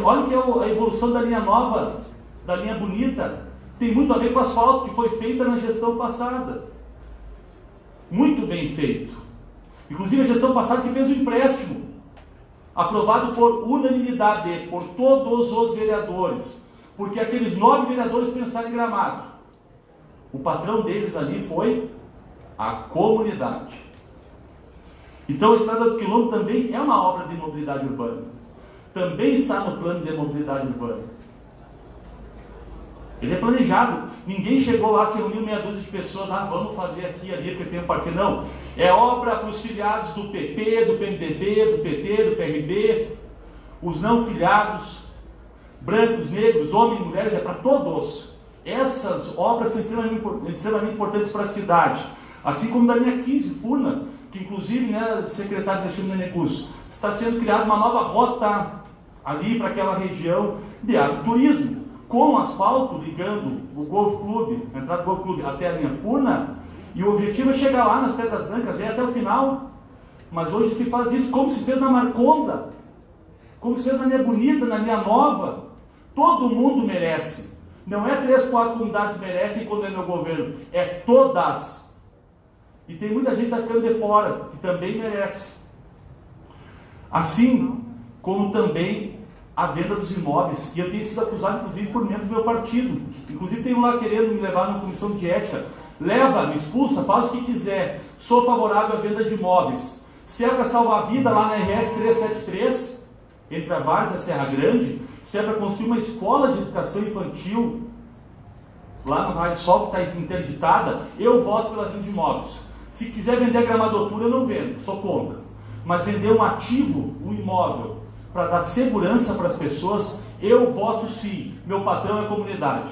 Olha que é a evolução da linha nova, da linha bonita, tem muito a ver com o asfalto que foi feita na gestão passada. Muito bem feito. Inclusive a gestão passada que fez o empréstimo, aprovado por unanimidade, por todos os vereadores, porque aqueles 9 vereadores pensaram em Gramado. O patrão deles ali foi a comunidade. Então a Estrada do Quilombo também é uma obra de mobilidade urbana. Também está no plano de mobilidade urbana. Ele é planejado. Ninguém chegou lá, se reuniu meia dúzia de pessoas, vamos fazer aqui, ali, porque tem um parceiro. Não. É obra para os filiados do PP, do PMDB, do PT, do PRB, os não filiados, brancos, negros, homens e mulheres, é para todos. Essas obras são extremamente importantes para a cidade. Assim como da linha 15, Furna, que inclusive, né, secretário Alexandre Meneguzzi, está sendo criada uma nova rota ali para aquela região de agroturismo, com asfalto ligando o Golf Clube, a entrada do Golf Clube até a linha Furna, e o objetivo é chegar lá nas Pedras Brancas, até o final. Mas hoje se faz isso como se fez na Marconda, como se fez na linha Bonita, na linha Nova. Todo mundo merece. Não é 3, 4 comunidades merecem quando é meu governo, é todas. E tem muita gente que está ficando de fora, que também merece. Assim como também a venda dos imóveis. E eu tenho sido acusado, inclusive, por membros do meu partido. Inclusive tem um lá querendo me levar numa comissão de ética. Leva, me expulsa, faz o que quiser. Sou favorável à venda de imóveis. Se é para salvar a vida lá na RS 373, entre a Várzea e a Serra Grande, se é para construir uma escola de educação infantil lá no Raio de Sol, que está interditada, eu voto pela venda de imóveis. Se quiser vender a gramadotura, eu não vendo, sou contra. Mas vender um ativo, um imóvel, para dar segurança para as pessoas, eu voto sim. Meu patrão é a comunidade.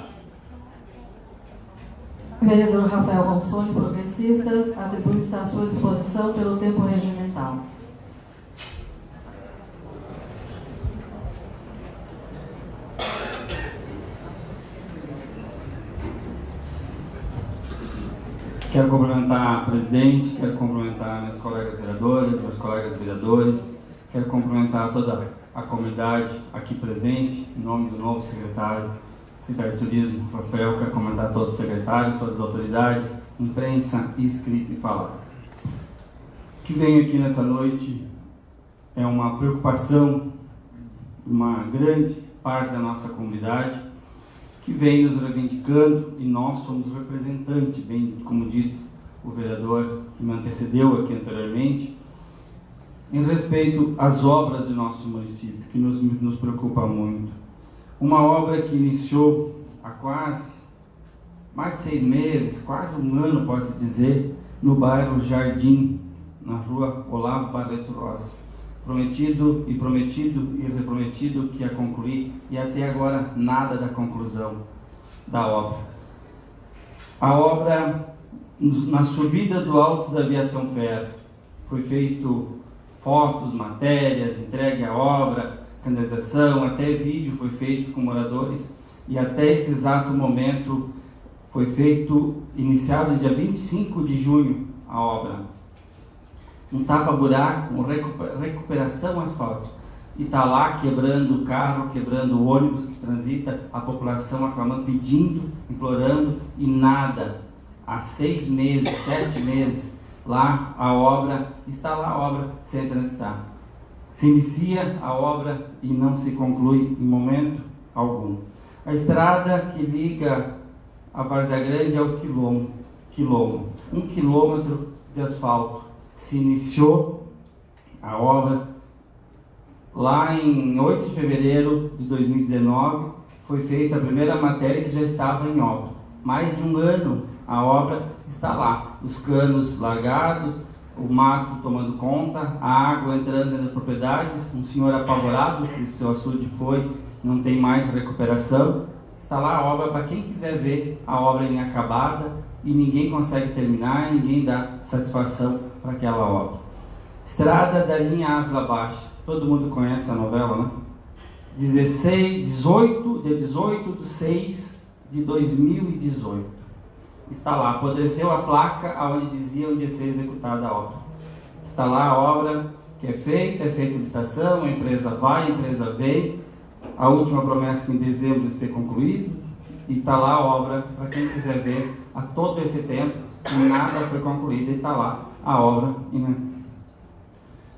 Vereador Rafael Ronsoni, Progressistas, atribui-se à sua disposição pelo tempo regimental. Quero cumprimentar a presidente, quero cumprimentar meus colegas vereadores, meus colegas vereadores, quero cumprimentar toda a comunidade aqui presente, em nome do novo secretário de Turismo, Rafael. Quero cumprimentar todos os secretários, todas as autoridades, imprensa, escrita e falada. O que venho aqui nessa noite é uma preocupação de uma grande parte da nossa comunidade, que vem nos reivindicando, e nós somos representantes, bem como dito o vereador que me antecedeu aqui anteriormente, em respeito às obras do nosso município, que nos preocupa muito. Uma obra que iniciou há quase mais de 6 meses, quase um ano, pode-se dizer, no bairro Jardim, na rua Olavo Barreto Rosa. Prometido e reprometido que ia concluir, e até agora nada da conclusão da obra. A obra, na subida do alto da Aviação Ferro, foi feito fotos, matérias, entregue a obra, canalização, até vídeo foi feito com moradores, e até esse exato momento foi iniciado no dia 25 de junho a obra. Um tapa-buraco, recuperação asfáltica, e está lá quebrando o carro, quebrando o ônibus que transita, a população aclamando, pedindo, implorando, e nada. Há 6 meses, 7 meses, lá a obra, está lá a obra sem transitar. Se inicia a obra e não se conclui em momento algum. A estrada que liga a Várzea Grande ao Quilombo, 1 quilômetro de asfalto. Se iniciou a obra lá em 8 de fevereiro de 2019, foi feita a primeira matéria que já estava em obra. Mais de um ano a obra está lá, os canos largados, o mato tomando conta, a água entrando nas propriedades, um senhor apavorado que o seu açude não tem mais recuperação. Está lá a obra para quem quiser ver a obra inacabada, e ninguém consegue terminar, e ninguém dá satisfação para aquela obra. Estrada da linha Ávila Baixa, todo mundo conhece a novela, né? Dia 18/6/2018. Está lá, apodreceu a placa onde dizia onde ia ser executada a obra. Está lá a obra que é feita licitação, a empresa vai, a empresa vem, a última promessa em dezembro de ser concluído, e está lá a obra para quem quiser ver há todo esse tempo, e nada foi concluído, e está lá a obra.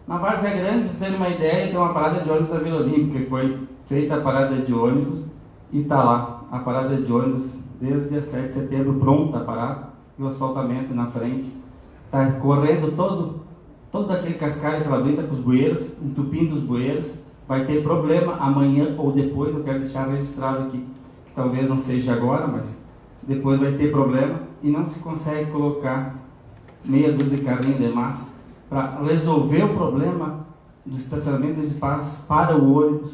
Na Várzea Grande, para vocês terem uma ideia, tem uma parada de ônibus da Vila Olímpica, que foi feita a parada de ônibus, e está lá a parada de ônibus desde o dia 7 de setembro, pronta a parada, e o asfaltamento na frente. Está correndo todo aquele cascalho que ela aguenta com os bueiros, entupindo os bueiros, vai ter problema amanhã ou depois. Eu quero deixar registrado aqui, que talvez não seja agora, mas depois vai ter problema, e não se consegue colocar meia dúzia de carrinho de massa para resolver o problema do estacionamento de espaços para o ônibus.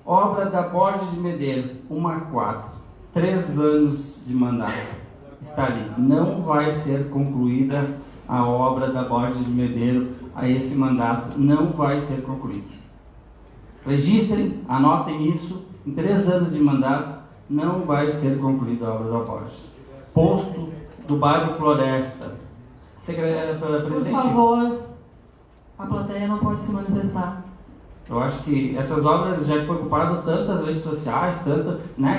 Obra da Borges de Medeiros, 1/4, 3 anos de mandato, está ali. Não vai ser concluída a obra da Borges de Medeiros a esse mandato, não vai ser concluída. Registrem, anotem isso, em 3 anos de mandato não vai ser concluída a obra da Borges. Posto do bairro Floresta. Por favor, a plateia não pode se manifestar. Eu acho que essas obras já foi ocupado tantas redes sociais,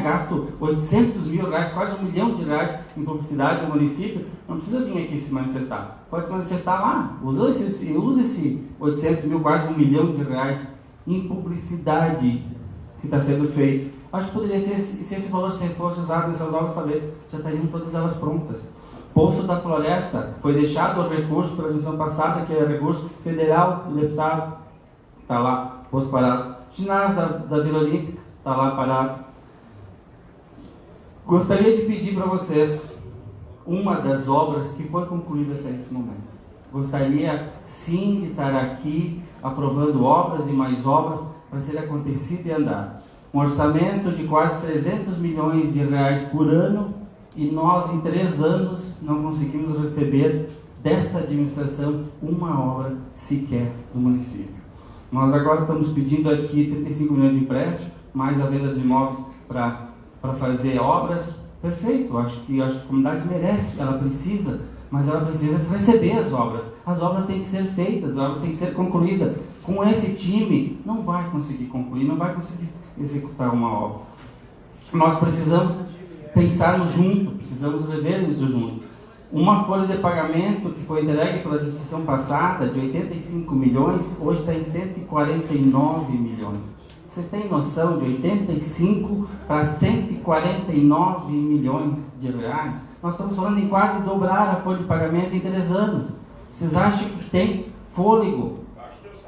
gasto 800 mil reais, quase R$1 milhão em publicidade do município. Não precisa vir aqui se manifestar. Pode se manifestar lá. Use esse 800 mil, quase R$1 milhão em publicidade que está sendo feito. Acho que poderia ser, se esse valor fosse usado nessas obras, já estariam todas elas prontas. Posto da Floresta, foi deixado o recurso para a edição passada, que é recurso federal do deputado, está lá. Posto parado. Ginásio da Vila Olímpica, está lá parado. Gostaria de pedir para vocês uma das obras que foi concluída até esse momento. Gostaria sim de estar aqui aprovando obras e mais obras para ser acontecido e andar. Um orçamento de quase 300 milhões de reais por ano, e nós em 3 anos não conseguimos receber desta administração uma obra sequer do município. Nós agora estamos pedindo aqui 35 milhões de empréstimo, mais a venda de imóveis para fazer obras. Perfeito, acho que a comunidade merece, ela precisa, mas ela precisa receber as obras. As obras têm que ser feitas, as obras têm que ser concluídas. Com esse time, não vai conseguir concluir, não vai conseguir executar uma obra. Nós precisamos pensarmos junto, precisamos rever isso junto. Uma folha de pagamento que foi entregue pela administração passada, de 85 milhões, hoje está em 149 milhões. Vocês têm noção de 85 para 149 milhões de reais? Nós estamos falando em quase dobrar a folha de pagamento em 3 anos. Vocês acham que tem fôlego?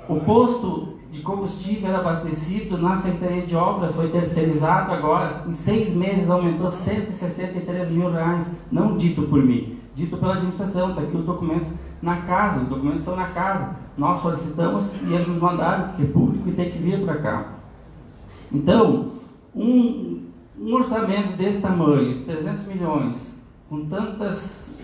O posto de combustível era abastecido na Secretaria de Obras, foi terceirizado agora. Em 6 meses aumentou 163 mil reais, não dito por mim, dito pela administração. Está aqui os documentos na casa, os documentos estão na casa. Nós solicitamos e eles nos mandaram, porque é público e tem que vir para cá. Então, um orçamento desse tamanho, de 300 milhões, com tantas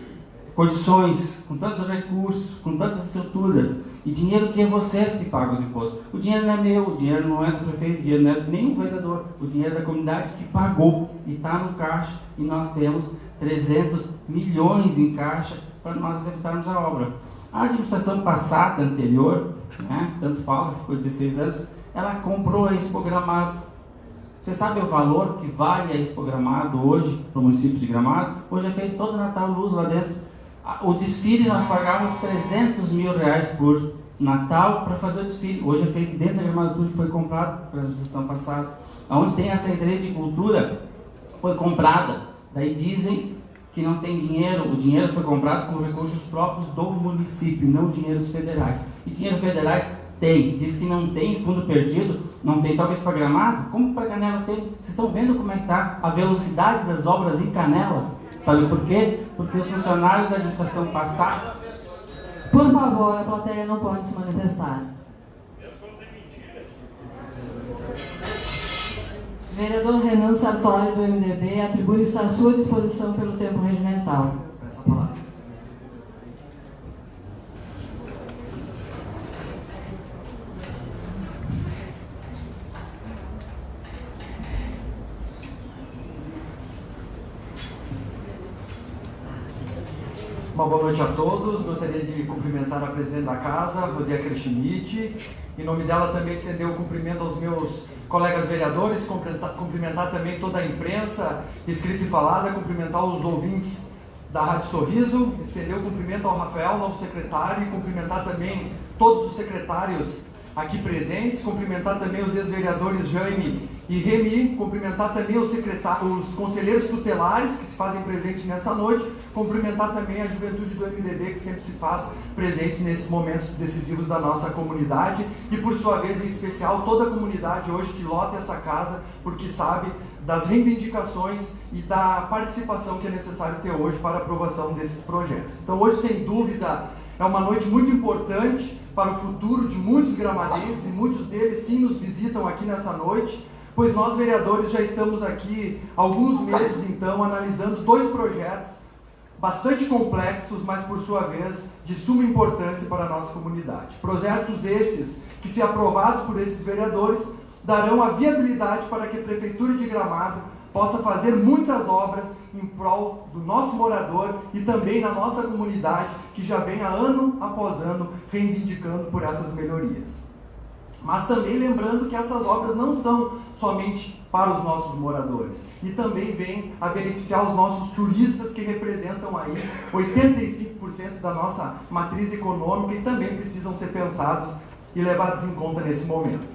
condições, com tantos recursos, com tantas estruturas, e dinheiro que é vocês que pagam os impostos. O dinheiro não é meu, o dinheiro não é do prefeito, o dinheiro não é de nenhum vereador, o dinheiro é da comunidade que pagou e está no caixa, e nós temos 300 milhões em caixa para nós executarmos a obra. A administração passada, anterior, tanto fala, ficou 16 anos, ela comprou a Expo Gramado. Você sabe o valor que vale a Expo Gramado hoje para o município de Gramado? Hoje é feito todo Natal Luz lá dentro. O desfile nós pagávamos 300 mil reais por Natal para fazer o desfile. Hoje é feito dentro da Gramado, tudo que foi comprado pela administração passada. Onde tem a Secretaria de Cultura, foi comprada. Daí dizem que não tem dinheiro. O dinheiro foi comprado com recursos próprios do município, não dinheiros federais. E dinheiro federais tem. Diz que não tem fundo perdido, não tem talvez para Gramado. Como para Canela tem? Vocês estão vendo como é que está a velocidade das obras em Canela? Sabe por quê? Porque os funcionários da administração passada... Por favor, a plateia não pode se manifestar. Vereador Renan Sartori, do MDB, atribui-se à sua disposição pelo tempo regimental. Peço a palavra. Uma boa noite a todos. Gostaria de cumprimentar a presidente da casa, Rosica Schmidt. Em nome dela também estender o cumprimento aos meus colegas vereadores, cumprimentar também toda a imprensa, escrita e falada, cumprimentar os ouvintes da Rádio Sorriso, estender o cumprimento ao Rafael, novo secretário, e cumprimentar também todos os secretários aqui presentes, cumprimentar também os ex-vereadores Jaime e Remy, cumprimentar também os conselheiros tutelares que se fazem presentes nessa noite, cumprimentar também a juventude do MDB que sempre se faz presente nesses momentos decisivos da nossa comunidade e, por sua vez, em especial, toda a comunidade hoje que lota essa casa, porque sabe das reivindicações e da participação que é necessário ter hoje para a aprovação desses projetos. Então, hoje, sem dúvida, é uma noite muito importante para o futuro de muitos gramadenses, e muitos deles sim nos visitam aqui nessa noite, pois nós, vereadores, já estamos aqui há alguns meses, então, analisando 2 projetos bastante complexos, mas, por sua vez, de suma importância para a nossa comunidade. Projetos esses que, se aprovados por esses vereadores, darão a viabilidade para que a Prefeitura de Gramado possa fazer muitas obras em prol do nosso morador e também na nossa comunidade, que já vem ano após ano reivindicando por essas melhorias. Mas também lembrando que essas obras não são somente para os nossos moradores, e também vêm a beneficiar os nossos turistas, que representam aí 85% da nossa matriz econômica e também precisam ser pensados e levados em conta nesse momento.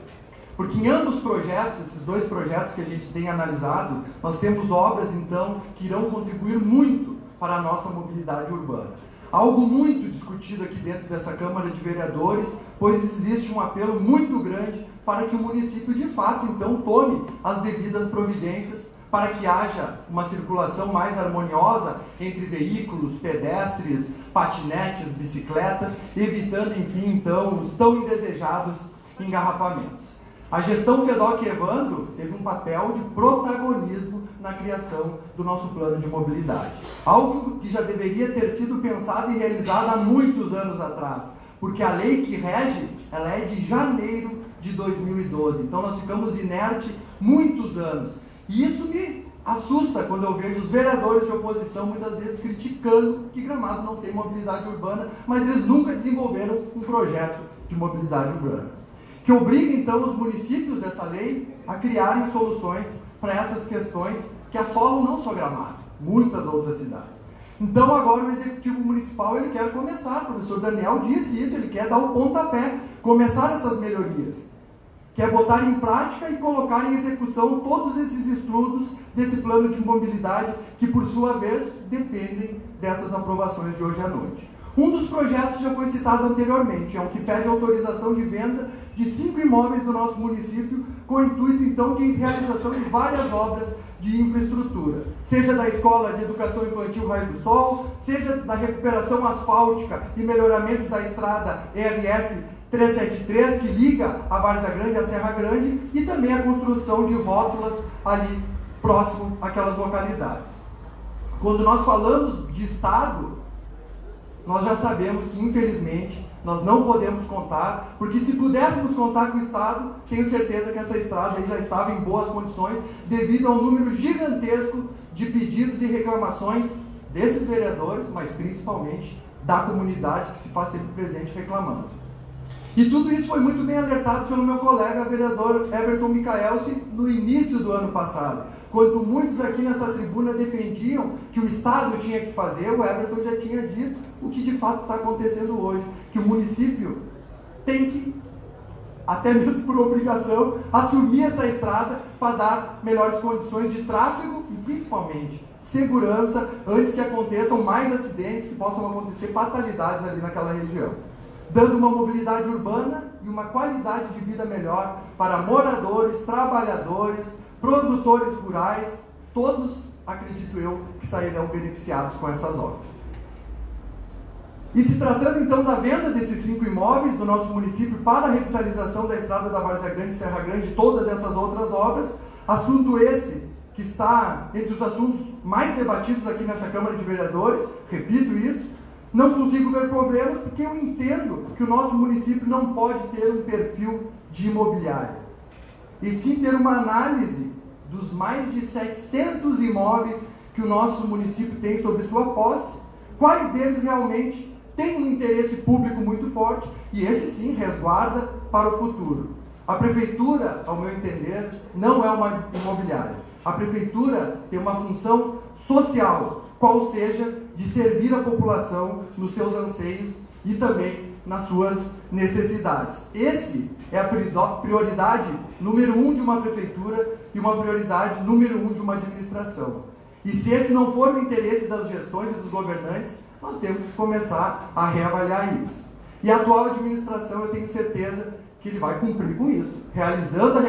Porque em ambos os projetos, esses 2 projetos que a gente tem analisado, nós temos obras, então, que irão contribuir muito para a nossa mobilidade urbana. Algo muito discutido aqui dentro dessa Câmara de Vereadores, pois existe um apelo muito grande para que o município, de fato, então, tome as devidas providências para que haja uma circulação mais harmoniosa entre veículos, pedestres, patinetes, bicicletas, evitando, enfim, então, os tão indesejados engarrafamentos. A gestão Fedoc Evandro teve um papel de protagonismo na criação do nosso plano de mobilidade. Algo que já deveria ter sido pensado e realizado há muitos anos atrás, porque a lei que rege, ela é de janeiro de 2012. Então nós ficamos inertes muitos anos. E isso me assusta quando eu vejo os vereadores de oposição muitas vezes criticando que Gramado não tem mobilidade urbana, mas eles nunca desenvolveram um projeto de mobilidade urbana, que obriga então os municípios dessa lei a criarem soluções para essas questões que assolam não só Gramado, muitas outras cidades. Então agora o Executivo Municipal ele quer começar, o professor Daniel disse isso, ele quer dar o pontapé, começar essas melhorias, quer botar em prática e colocar em execução todos esses estudos desse plano de mobilidade que, por sua vez, dependem dessas aprovações de hoje à noite. Um dos projetos já foi citado anteriormente, é um que pede autorização de venda de 5 imóveis do nosso município, com o intuito, então, de realização de várias obras de infraestrutura, seja da Escola de Educação Infantil Raio do Sol, seja da recuperação asfáltica e melhoramento da estrada ERS 373, que liga a Várzea Grande à Serra Grande, e também a construção de rótulas ali próximo àquelas localidades. Quando nós falamos de Estado, nós já sabemos que, infelizmente, nós não podemos contar, porque se pudéssemos contar com o Estado, tenho certeza que essa estrada aí já estava em boas condições, devido ao número gigantesco de pedidos e reclamações desses vereadores, mas principalmente da comunidade que se faz sempre presente reclamando. E tudo isso foi muito bem alertado pelo meu colega vereador Everton Micaelsi no início do ano passado. Quando muitos aqui nessa tribuna defendiam que o Estado tinha que fazer, o Everton já tinha dito o que de fato está acontecendo hoje, que o município tem que, até mesmo por obrigação, assumir essa estrada para dar melhores condições de tráfego e, principalmente, segurança, antes que aconteçam mais acidentes, que possam acontecer fatalidades ali naquela região, dando uma mobilidade urbana e uma qualidade de vida melhor para moradores, trabalhadores, produtores rurais, todos, acredito eu, que sairão beneficiados com essas obras. E se tratando então da venda desses 5 imóveis do nosso município para a revitalização da estrada da Várzea Grande, Serra Grande e todas essas outras obras, assunto esse que está entre os assuntos mais debatidos aqui nessa Câmara de Vereadores, repito isso, não consigo ver problemas, porque eu entendo que o nosso município não pode ter um perfil de imobiliária, e sim ter uma análise dos mais de 700 imóveis que o nosso município tem sob sua posse, quais deles realmente têm um interesse público muito forte, e esse sim resguarda para o futuro. A Prefeitura, ao meu entender, não é uma imobiliária. A Prefeitura tem uma função social, qual seja de servir a população nos seus anseios e também nas suas necessidades. Esse é a prioridade número 1 de uma prefeitura e uma prioridade número 1 de uma administração. E se esse não for o interesse das gestões e dos governantes, nós temos que começar a reavaliar isso. E a atual administração, eu tenho certeza que ele vai cumprir com isso, realizando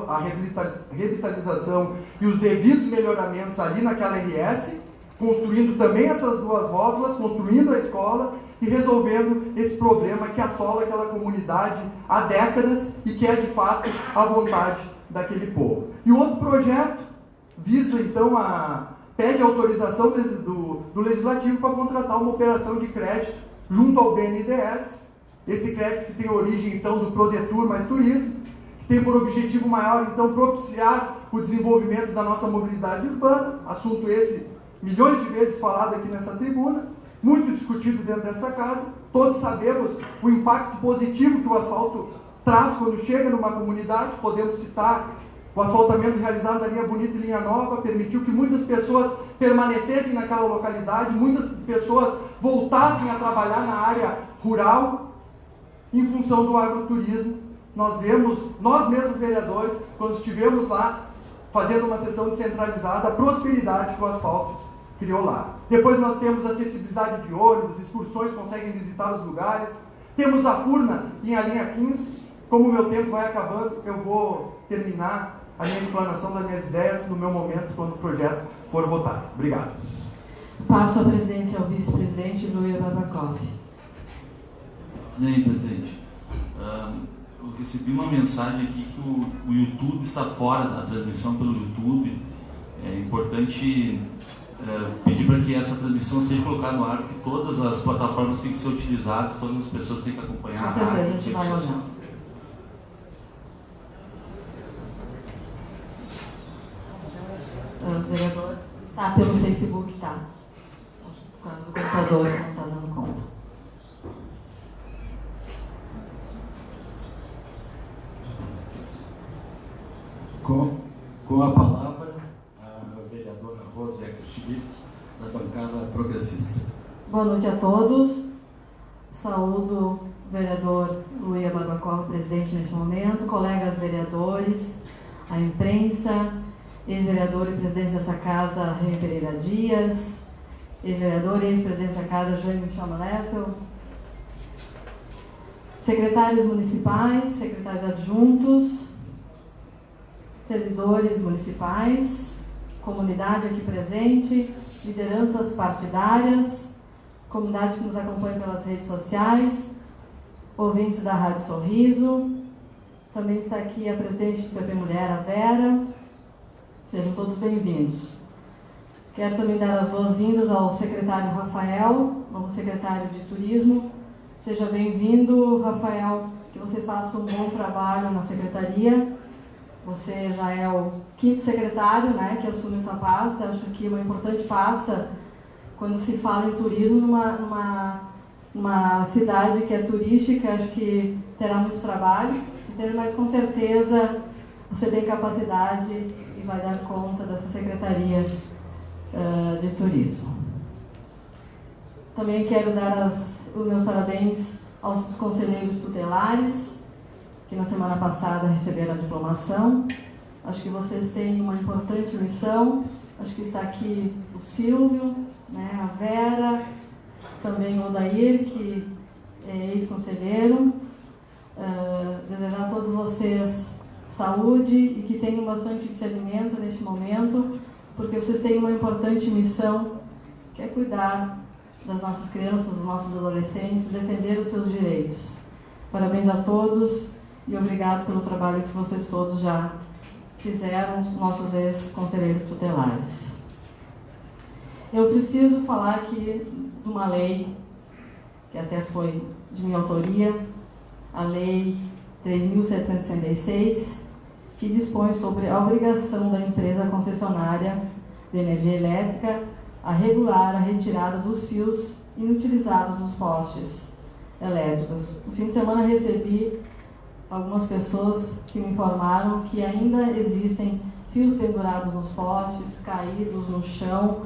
a revitalização e os devidos melhoramentos ali naquela RS, construindo também essas duas rótulas, construindo a escola e resolvendo esse problema que assola aquela comunidade há décadas e que é de fato a vontade daquele povo. E o outro projeto visa então pede autorização do Legislativo para contratar uma operação de crédito junto ao BNDES, esse crédito que tem origem então do Prodetur mais Turismo, que tem por objetivo maior então propiciar o desenvolvimento da nossa mobilidade urbana, assunto esse milhões de vezes falado aqui nessa tribuna, muito discutido dentro dessa casa. Todos sabemos o impacto positivo que o asfalto traz quando chega numa comunidade. Podemos citar o asfaltamento realizado na Linha Bonita e Linha Nova, permitiu que muitas pessoas permanecessem naquela localidade, muitas pessoas voltassem a trabalhar na área rural, em função do agroturismo. Nós mesmos vereadores, quando estivemos lá fazendo uma sessão descentralizada, a prosperidade que o asfalto criou lá. Depois nós temos acessibilidade de ônibus, excursões conseguem visitar os lugares. Temos a Furna em a linha 15. Como o meu tempo vai acabando, eu vou terminar a minha explanação das minhas ideias no meu momento, quando o projeto for votado. Obrigado. Passo a presidência ao vice-presidente Luia Babakov. Bem, presidente. Eu recebi uma mensagem aqui que o YouTube está fora da transmissão pelo YouTube. É importante pedir para que essa transmissão seja colocada no ar, porque todas as plataformas têm que ser utilizadas, todas as pessoas têm que acompanhar. Com certeza, a gente vai olhar. O vereador está pelo Facebook, tá? Por causa do computador, não está dando conta. Com a palavra, a vereadora Rose Schmidt, da bancada progressista. Boa noite a todos. Saúdo o vereador Luia Babakov, presidente neste momento, colegas vereadores, a imprensa, ex-vereador e presidente dessa casa, Remy Pereira Dias, ex-vereador e ex-presidente dessa casa, Jaime Chamaleffel, secretários municipais, secretários adjuntos, servidores municipais, comunidade aqui presente, lideranças partidárias, comunidade que nos acompanha pelas redes sociais, ouvintes da Rádio Sorriso. Também está aqui a presidente do PP Mulher, a Vera. Sejam todos bem-vindos. Quero também dar as boas-vindas ao secretário Rafael, novo secretário de Turismo. Seja bem-vindo, Rafael, que você faça um bom trabalho na secretaria. Você já é o 5º secretário, né, que assume essa pasta. Acho que é uma importante pasta quando se fala em turismo numa cidade que é turística. Acho que terá muito trabalho, mas com certeza você tem capacidade e vai dar conta dessa Secretaria de Turismo. Também quero dar os meus parabéns aos conselheiros tutelares, que na semana passada receberam a diplomação. Acho que vocês têm uma importante missão. Acho que está aqui o Silvio, né, a Vera, também o Odair, que é ex-conselheiro. Desejar a todos vocês saúde e que tenham bastante discernimento neste momento, porque vocês têm uma importante missão, que é cuidar das nossas crianças, dos nossos adolescentes, defender os seus direitos. Parabéns a todos. E obrigado pelo trabalho que vocês todos já fizeram, nossos ex-conselheiros tutelares. Eu preciso falar aqui de uma lei, que até foi de minha autoria, a Lei 3.766, que dispõe sobre a obrigação da empresa concessionária de energia elétrica a regular a retirada dos fios inutilizados nos postes elétricos. No fim de semana recebi algumas pessoas que me informaram que ainda existem fios pendurados nos postes, caídos no chão.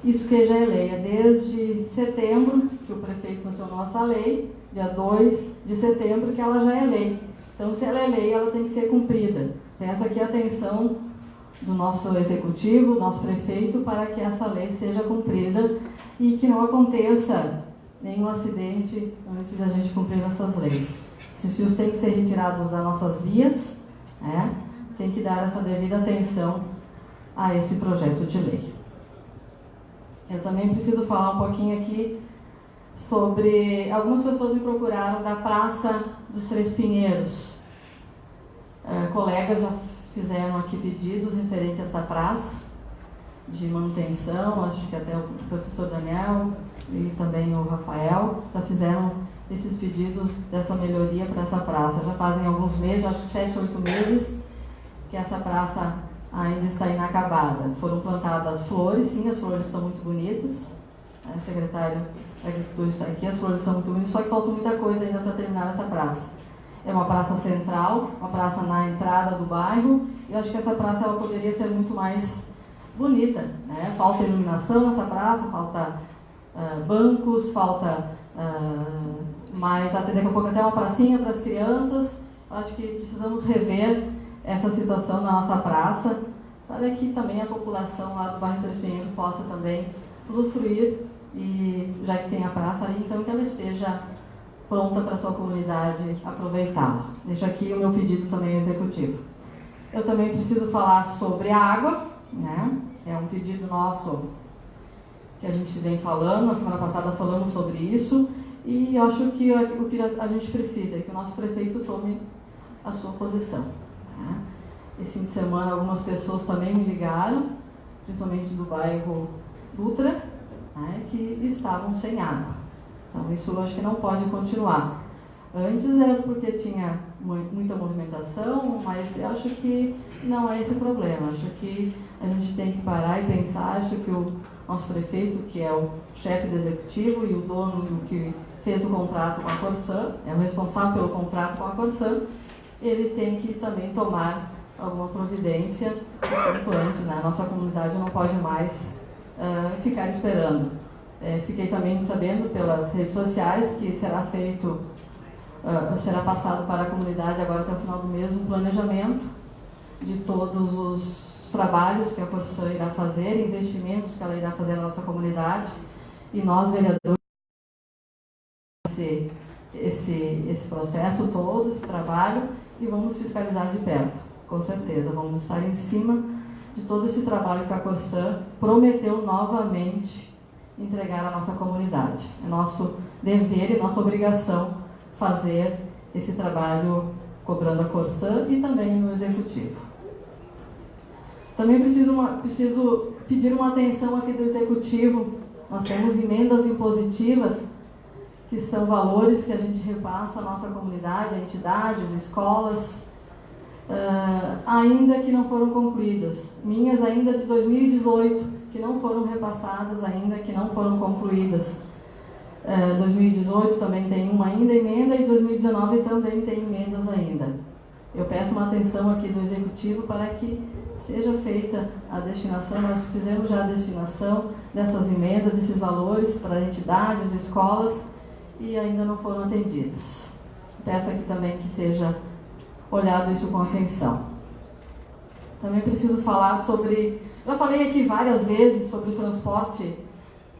Isso que já é lei. É desde setembro que o prefeito sancionou essa lei, dia 2 de setembro, que ela já é lei. Então, se ela é lei, ela tem que ser cumprida. Então, essa aqui é a atenção do nosso executivo, do nosso prefeito, para que essa lei seja cumprida e que não aconteça nenhum acidente antes da gente cumprir essas leis. Esses fios têm que ser retirados das nossas vias, né? Tem que dar essa devida atenção a esse projeto de lei. Eu também preciso falar um pouquinho aqui sobre... Algumas pessoas me procuraram da Praça dos Três Pinheiros. Colegas já fizeram aqui pedidos referentes a essa praça de manutenção, acho que até o professor Daniel e também o Rafael já fizeram esses pedidos dessa melhoria para essa praça. Já fazem alguns meses, acho que 7, 8 meses, que essa praça ainda está inacabada. Foram plantadas flores, sim, as flores estão muito bonitas. A secretária da Agricultura está aqui, as flores estão muito bonitas, só que falta muita coisa ainda para terminar essa praça. É uma praça central, uma praça na entrada do bairro, e eu acho que essa praça ela poderia ser muito mais bonita, né? Falta iluminação nessa praça, falta bancos, falta mais, até daqui a pouco até uma pracinha para as crianças. Eu acho que precisamos rever essa situação na nossa praça, para que também a população lá do bairro Três Pinheiros possa também usufruir, e já que tem a praça aí, então que ela esteja pronta para a sua comunidade aproveitá-la. Deixo aqui o meu pedido também ao executivo. Eu também preciso falar sobre a água, né? É um pedido nosso que a gente vem falando, na semana passada falamos sobre isso, e eu acho que o que a gente precisa é que o nosso prefeito tome a sua posição. Né? Esse fim de semana algumas pessoas também me ligaram, principalmente do bairro Dutra, né, que estavam sem água. Então isso eu acho que não pode continuar. Antes era porque tinha muita movimentação, mas eu acho que não é esse o problema. Acho que a gente tem que parar e pensar. Acho que o nosso prefeito, que é o chefe do executivo e o dono que fez o contrato com a Corsã, é o responsável pelo contrato com a Corsã, ele tem que também tomar alguma providência quanto antes, né? A nossa comunidade não pode mais ficar esperando. Fiquei também sabendo pelas redes sociais que será feito, será passado para a comunidade agora até o final do mês um planejamento de todos os trabalhos que a Corsã irá fazer, investimentos que ela irá fazer na nossa comunidade, e nós, vereadores, esse processo todo, esse trabalho, e vamos fiscalizar de perto, com certeza. Vamos estar em cima de todo esse trabalho que a Corsã prometeu novamente entregar à nossa comunidade. É nosso dever e nossa obrigação fazer esse trabalho cobrando a Corsã e também no Executivo. Também preciso pedir uma atenção aqui do Executivo. Nós temos emendas impositivas, que são valores que a gente repassa à nossa comunidade, a entidades, escolas, ainda que não foram concluídas. Minhas ainda de 2018, que não foram repassadas ainda, que não foram concluídas. 2018 também tem uma ainda emenda e 2019 também tem emendas ainda. Eu peço uma atenção aqui do Executivo para que seja feita a destinação. Nós fizemos já a destinação dessas emendas, desses valores para entidades, escolas, e ainda não foram atendidas. Peço aqui também que seja olhado isso com atenção. Também preciso falar sobre... Já falei aqui várias vezes sobre o transporte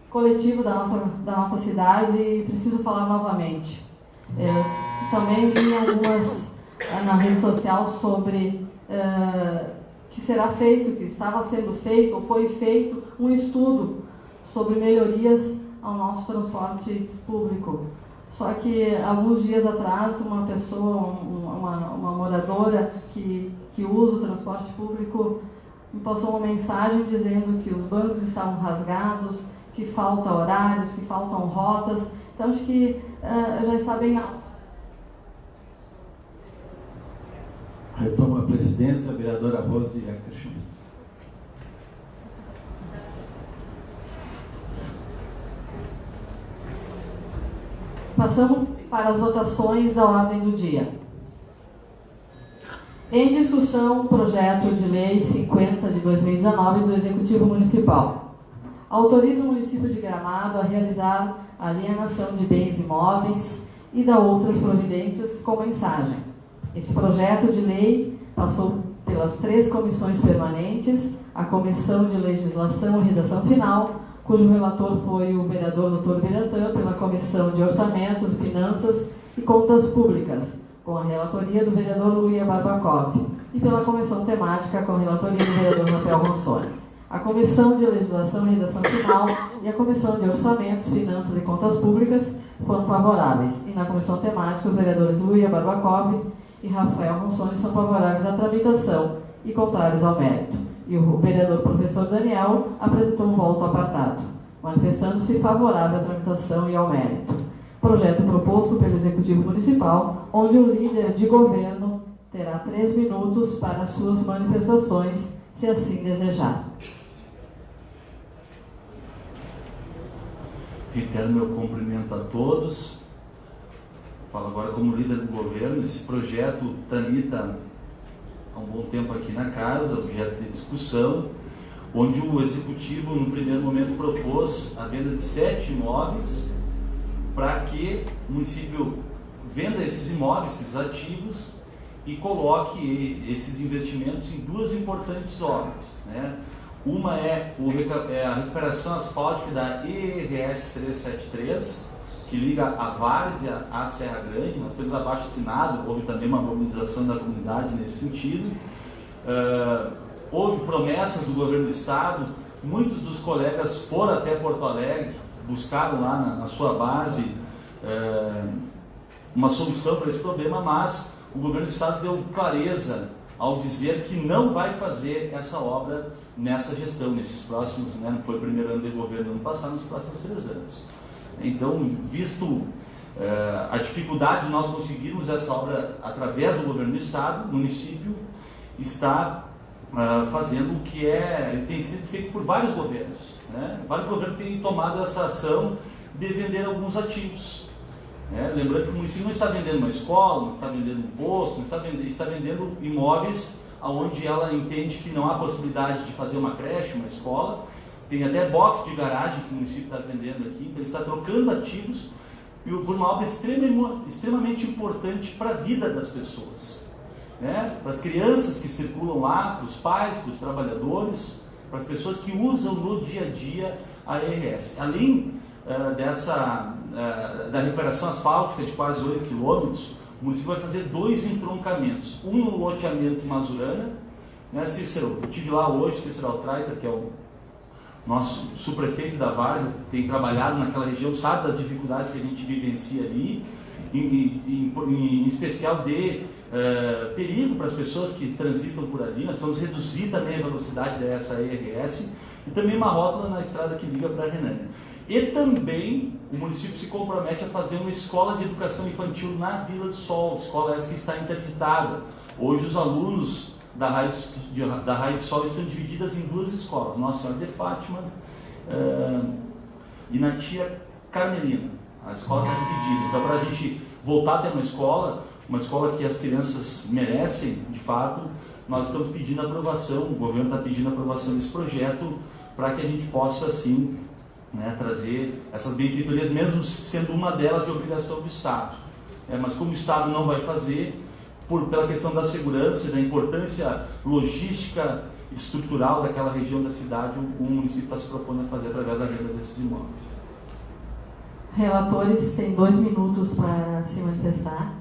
coletivo da nossa cidade e preciso falar novamente. Também li algumas na rede social sobre que será feito, que estava sendo feito, ou foi feito um estudo sobre melhorias ao nosso transporte público. Só que alguns dias atrás, uma pessoa, uma moradora que usa o transporte público, me passou uma mensagem dizendo que os bancos estavam rasgados, que faltam horários, que faltam rotas. Então, acho que já está bem... Retoma a presidência, a vereadora Rose Eckerschmidt. Passamos para as votações da ordem do dia. Em discussão, o projeto de lei 50 de 2019 do Executivo Municipal. Autoriza o município de Gramado a realizar a alienação de bens imóveis e da outras providências com mensagem. Esse projeto de lei passou pelas 3 comissões permanentes, a Comissão de Legislação e Redação Final, cujo relator foi o vereador Dr. Biratã, pela Comissão de Orçamentos, Finanças e Contas Públicas, com a relatoria do vereador Luia Barbakov, e pela Comissão Temática, com a relatoria do vereador Rafael Ronsoni. A Comissão de Legislação e Redação Final e a Comissão de Orçamentos, Finanças e Contas Públicas foram favoráveis, e na Comissão Temática os vereadores Luia Barbakov e Rafael Ronsoni são favoráveis à tramitação e contrários ao mérito. E o vereador professor Daniel apresentou um voto apartado, manifestando-se favorável à tramitação e ao mérito. Projeto proposto pelo Executivo Municipal, onde o líder de governo terá 3 minutos para suas manifestações, se assim desejar. Reitero meu cumprimento a todos. Falo agora como líder do governo. Esse projeto tramita há um bom tempo aqui na casa, objeto de discussão, onde o Executivo, no primeiro momento, propôs a venda de 7 imóveis para que o município venda esses imóveis, esses ativos, e coloque esses investimentos em 2 importantes obras, né? Uma é a recuperação asfáltica da ERS 373, que liga a Várzea à Serra Grande. Nós temos abaixo-assinado, houve também uma mobilização da comunidade nesse sentido. Houve promessas do governo do estado, muitos dos colegas foram até Porto Alegre, buscaram lá na sua base uma solução para esse problema, mas o governo do estado deu clareza ao dizer que não vai fazer essa obra nessa gestão, nesses próximos, né, não foi o primeiro ano de governo ano passado, nos próximos 3 anos. Então, visto a dificuldade de nós conseguirmos essa obra através do governo do estado, o município está fazendo o que tem sido feito por vários governos, né? Vários governos têm tomado essa ação de vender alguns ativos, né? Lembrando que o município não está vendendo uma escola, não está vendendo um posto, não está vendendo imóveis onde ela entende que não há possibilidade de fazer uma creche, uma escola. Tem até box de garagem que o município está vendendo aqui, então ele está trocando ativos por uma obra extremamente importante para a vida das pessoas, né? Para as crianças que circulam lá, para os pais, para os trabalhadores, para as pessoas que usam no dia a dia a ERS. Além da recuperação asfáltica de quase 8 quilômetros, o município vai fazer 2 entroncamentos, um no loteamento Mazurana, né? Cícero, eu estive lá hoje, Cícero Altraita, que é o nosso subprefeito da Várzea, tem trabalhado naquela região, sabe das dificuldades que a gente vivencia ali, em especial de perigo para as pessoas que transitam por ali. Nós vamos reduzir também a velocidade dessa ERS e também uma rótula na estrada que liga para a Renânia. E também o município se compromete a fazer uma escola de educação infantil na Vila do Sol, escola essa que está interditada. Hoje os alunos da Raio do Sol estão divididas em 2 escolas, Nossa Senhora de Fátima e na Tia Carmelina. A escola está dividida. Então, para a gente voltar a ter uma escola que as crianças merecem, de fato, nós estamos pedindo aprovação, o governo está pedindo aprovação desse projeto para que a gente possa, assim, né, trazer essas benfeitorias, mesmo sendo uma delas de obrigação do Estado. Mas como o Estado não vai fazer, pela questão da segurança e da importância logística e estrutural daquela região da cidade, o município está se propondo a fazer através da venda desses imóveis. Relatores têm 2 minutos para se manifestar.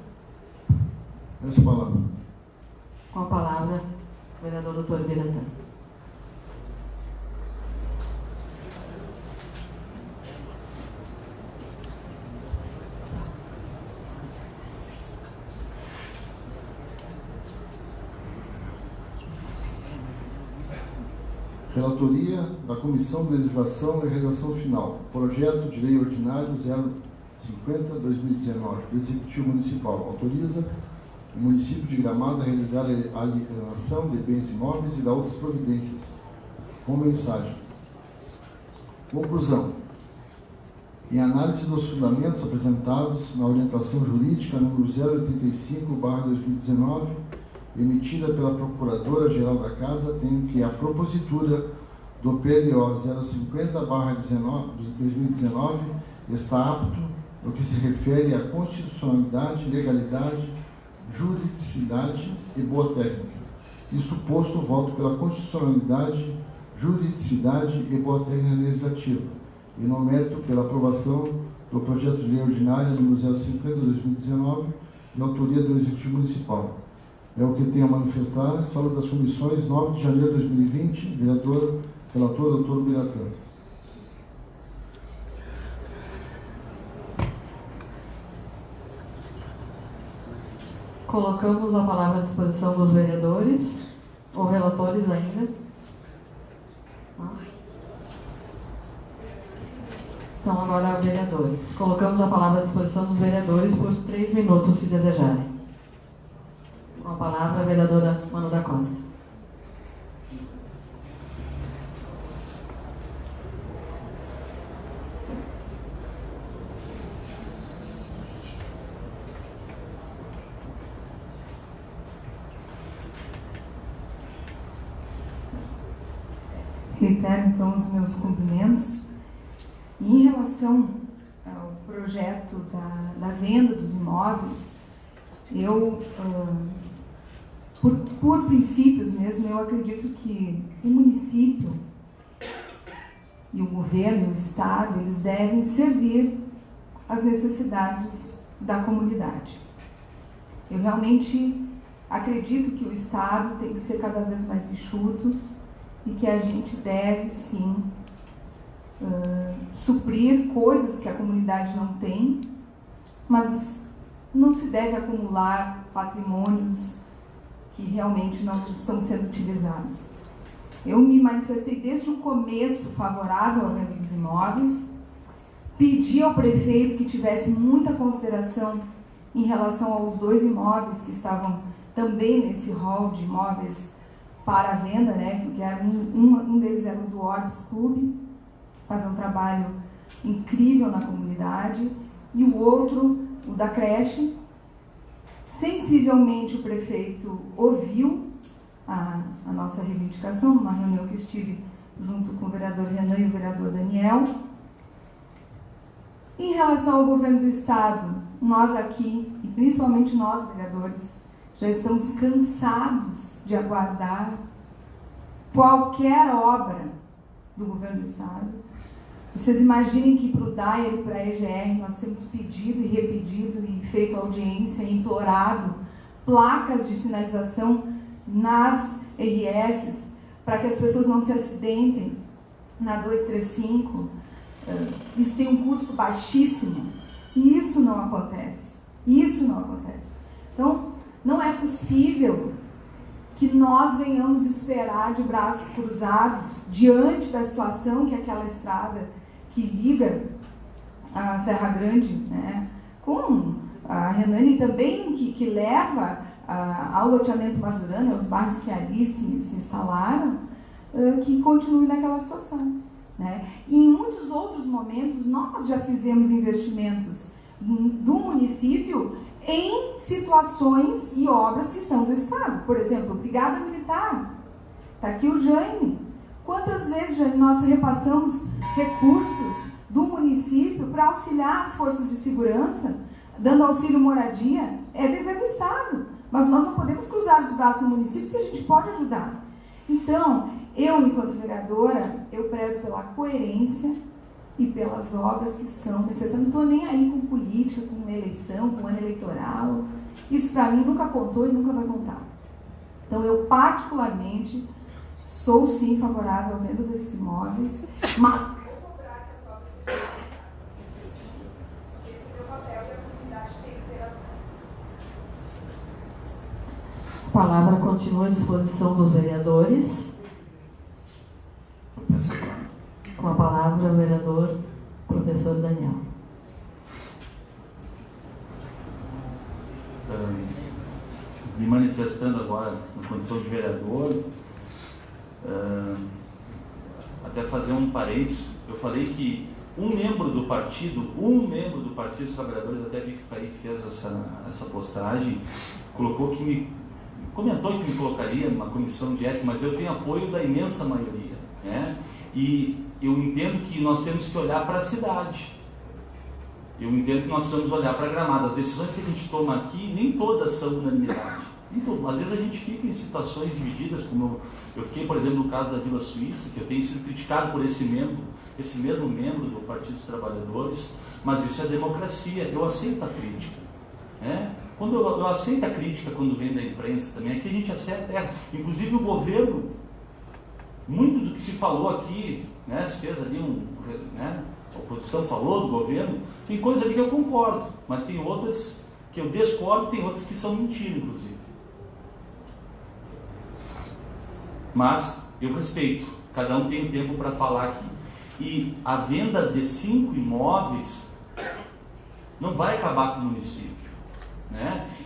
Essa palavra. Com a palavra, o vereador Dr. Biratã. Relatoria da Comissão de Legislação e Redação Final. Projeto de Lei Ordinário 050/2019 do Executivo Municipal. Autoriza o município de Gramado a realizar a alienação de bens imóveis e dar outras providências. Com mensagem. Conclusão. Em análise dos fundamentos apresentados na orientação jurídica número 085/2019, emitida pela Procuradora-Geral da Casa, tenho que a propositura do PLO 050/2019 está apto no que se refere à constitucionalidade, legalidade, juridicidade e boa técnica. Isto posto, voto pela constitucionalidade, juridicidade e boa técnica legislativa, e no mérito pela aprovação do projeto de lei ordinária número 050/2019, de autoria do Executivo Municipal. É o que tenho a manifestar. Sala das Comissões, 9 de janeiro de 2020, vereador, relator, doutor Biratã. Colocamos a palavra à disposição dos vereadores, ou relatores ainda. Então, agora, vereadores. Colocamos a palavra à disposição dos vereadores por 3 minutos, se desejarem. Com a palavra, a vereadora Manu da Costa. Reitero, então, os meus cumprimentos. E em relação ao projeto da venda dos imóveis, eu, por princípios mesmo, eu acredito que o município e o governo, o Estado, eles devem servir às necessidades da comunidade. Eu realmente acredito que o Estado tem que ser cada vez mais enxuto e que a gente deve, sim, suprir coisas que a comunidade não tem, mas não se deve acumular patrimônios que realmente não estão sendo utilizados. Eu me manifestei desde o começo favorável à venda dos imóveis, pedi ao prefeito que tivesse muita consideração em relação aos 2 imóveis que estavam também nesse rol de imóveis para a venda, né? Porque um deles era o do Orbis Clube, faz um trabalho incrível na comunidade, e o outro, o da creche. Sensivelmente o prefeito ouviu a nossa reivindicação, numa reunião que estive junto com o vereador Renan e o vereador Daniel. Em relação ao governo do Estado, nós aqui, e principalmente nós, vereadores, já estamos cansados de aguardar qualquer obra do governo do Estado. Vocês imaginem que para o DAIR e para a EGR nós temos pedido e repetido e feito audiência e implorado placas de sinalização nas RS para que as pessoas não se acidentem na 235. Isso tem um custo baixíssimo e isso não acontece. Isso não acontece. Então, não é possível que nós venhamos esperar de braços cruzados diante da situação que aquela estrada que liga a Serra Grande, né, com a Renane também, que leva ao loteamento Mazurana, aos bairros que ali se instalaram, que continue naquela situação. Né? E em muitos outros momentos nós já fizemos investimentos do município em situações e obras que são do Estado. Por exemplo, Brigada Militar. Está aqui o Jaime. Quantas vezes já nós repassamos recursos do município para auxiliar as forças de segurança, dando auxílio moradia? É dever do Estado. Mas nós não podemos cruzar os braços do município se a gente pode ajudar. Então, eu, enquanto vereadora, eu prezo pela coerência e pelas obras que são necessárias. Não estou nem aí com política, com eleição, com ano eleitoral. Isso para mim nunca contou e nunca vai contar. Então eu particularmente sou sim favorável à venda desses imóveis, mas vou cobrar que as obras sejam feitas. Esse é o meu papel e a comunidade tem que ter as mãos. A palavra continua à disposição dos vereadores. Com a palavra, o vereador professor Daniel. Me manifestando agora na condição de vereador, até fazer um parênteses, eu falei que um membro do Partido dos Trabalhadores, até vi que o Kaique fez essa postagem, comentou que me colocaria numa comissão de ética, mas eu tenho apoio da imensa maioria, né? E eu entendo que nós temos que olhar para a cidade. Eu entendo que nós precisamos olhar para Gramado. As decisões que a gente toma aqui, nem todas são unanimidade. Então, às vezes a gente fica em situações divididas, como eu fiquei, por exemplo, no caso da Vila Suíça, que eu tenho sido criticado por esse mesmo membro do Partido dos Trabalhadores, mas isso é democracia, eu aceito a crítica. Quando eu aceito a crítica quando vem da imprensa também, aqui a gente acerta, inclusive o governo, muito do que se falou aqui, se fez ali a oposição falou do governo, tem coisas ali que eu concordo, mas tem outras que eu discordo, tem outras que são mentira, inclusive. Mas eu respeito, cada um tem tempo para falar aqui. E a venda de 5 imóveis não vai acabar com o município.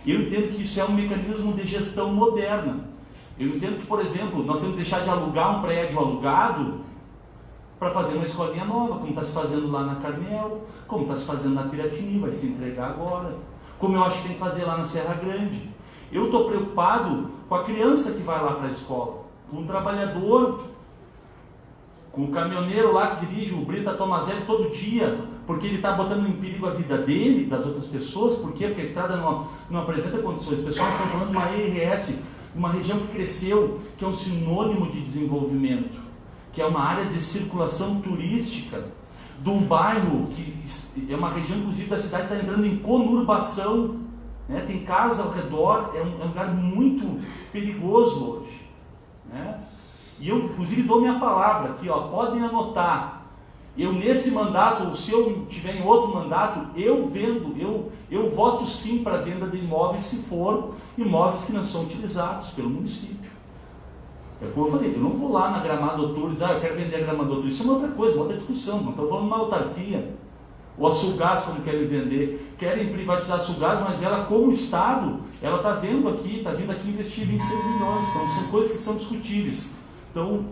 Eu entendo que isso é um mecanismo de gestão moderna. Eu entendo que, por exemplo, nós temos que deixar de alugar um prédio alugado para fazer uma escolinha nova, como está se fazendo lá na Carnel, como está se fazendo na Piratini, vai se entregar agora, como eu acho que tem que fazer lá na Serra Grande. Eu estou preocupado com a criança que vai lá para a escola, com o trabalhador, com o caminhoneiro lá que dirige o Brita Tomazelli todo dia, porque ele está botando em perigo a vida dele, das outras pessoas. Por quê? Porque a estrada não apresenta condições. Os pessoal estão falando de uma ERS, uma região que cresceu, que é um sinônimo de desenvolvimento, que é uma área de circulação turística, de um bairro que é uma região, inclusive, da cidade que está entrando em conurbação, tem casa ao redor, é um lugar muito perigoso hoje. E eu, inclusive, dou minha palavra aqui, podem anotar. Eu, nesse mandato, ou se eu tiver em outro mandato, eu voto sim para a venda de imóveis, se for imóveis que não são utilizados pelo município. É como eu falei, eu não vou lá na Gramado Tour e dizer, eu quero vender a Gramado Tour. Isso é uma outra coisa, uma outra discussão. Não estou falando de uma autarquia. Ou a Sulgás, como querem vender. Querem privatizar a Sulgás, mas ela, como Estado, ela está vindo aqui investir 26 milhões. Então, são coisas que são discutíveis. Então,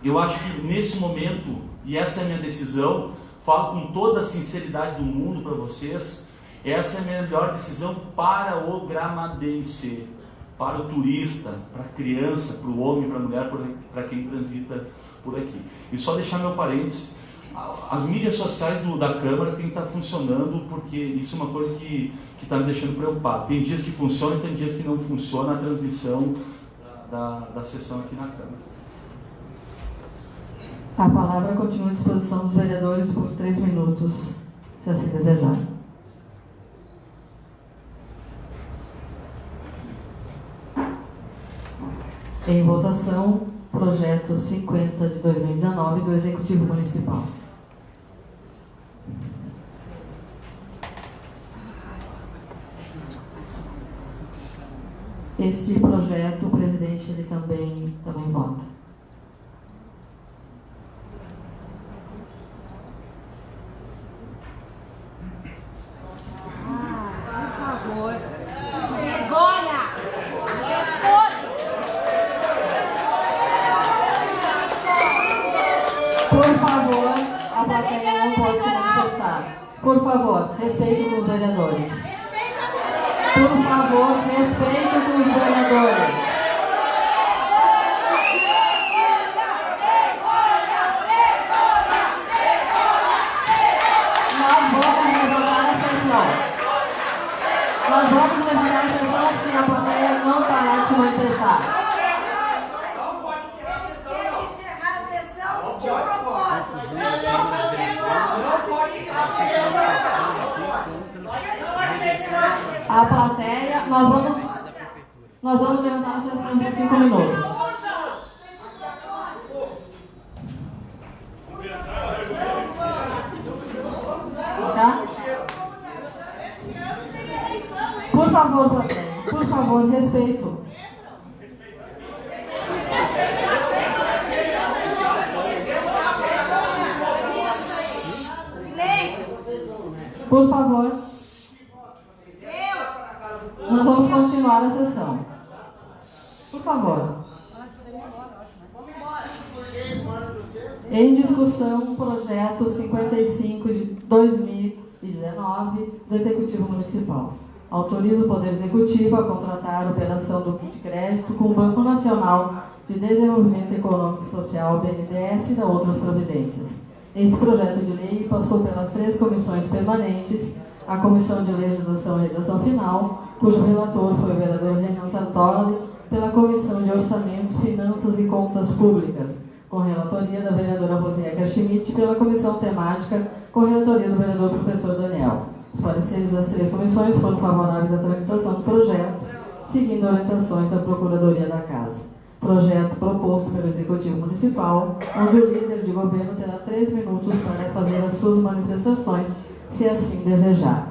eu acho que nesse momento, e essa é a minha decisão, falo com toda a sinceridade do mundo para vocês, essa é a melhor decisão para o gramadense, para o turista, para a criança, para o homem, para a mulher, para quem transita por aqui. E só deixar meu parênteses, as mídias sociais da Câmara têm que estar funcionando, porque isso é uma coisa que está me deixando preocupado. Tem dias que funciona e tem dias que não funciona a transmissão da sessão aqui na Câmara. A palavra continua à disposição dos vereadores por 3 minutos, se assim desejar. Em votação, projeto 50 de 2019 do Executivo Municipal. Este projeto, o presidente ele também vota. Por favor, respeito com os vereadores. Por favor, respeito com os vereadores. Nós vamos levantar a sessão. Nós vamos levantar a sessão se a plateia não parar de se manifestar. A plateia, nós vamos levantar a sessão por 5 minutos. Tá? Por favor, plateia, por favor, respeito. Por favor. Nós vamos continuar a sessão. Por favor. Em discussão, projeto 55 de 2019 do Executivo Municipal. Autoriza o Poder Executivo a contratar a operação do de crédito com o Banco Nacional de Desenvolvimento Econômico e Social, BNDES, e da outras providências. Este projeto de lei passou pelas 3 comissões permanentes a Comissão de Legislação e Redação Final, cujo relator foi o vereador Renan Sartori, pela Comissão de Orçamentos, Finanças e Contas Públicas, com relatoria da vereadora Rosieca Schmidt, pela Comissão Temática, com relatoria do vereador professor Daniel. Os pareceres das 3 comissões foram favoráveis à tramitação do projeto, seguindo orientações da Procuradoria da Casa. Projeto proposto pelo Executivo Municipal, onde o líder de governo terá 3 minutos para fazer as suas manifestações, se assim desejar.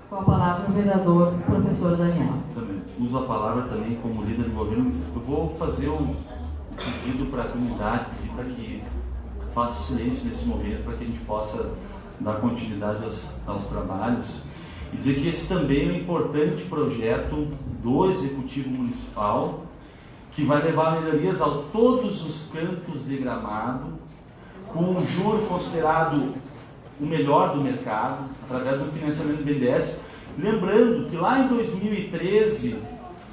Com a palavra o vereador professor Daniel. Também uso a palavra também como líder do governo. Eu vou fazer um pedido para a comunidade, pedir para que faça silêncio nesse momento, para que a gente possa dar continuidade aos trabalhos e dizer que esse também é um importante projeto do Executivo Municipal, que vai levar melhorias a todos os campos de Gramado, com um juro considerado o melhor do mercado, através do financiamento do BNDES. Lembrando que lá em 2013,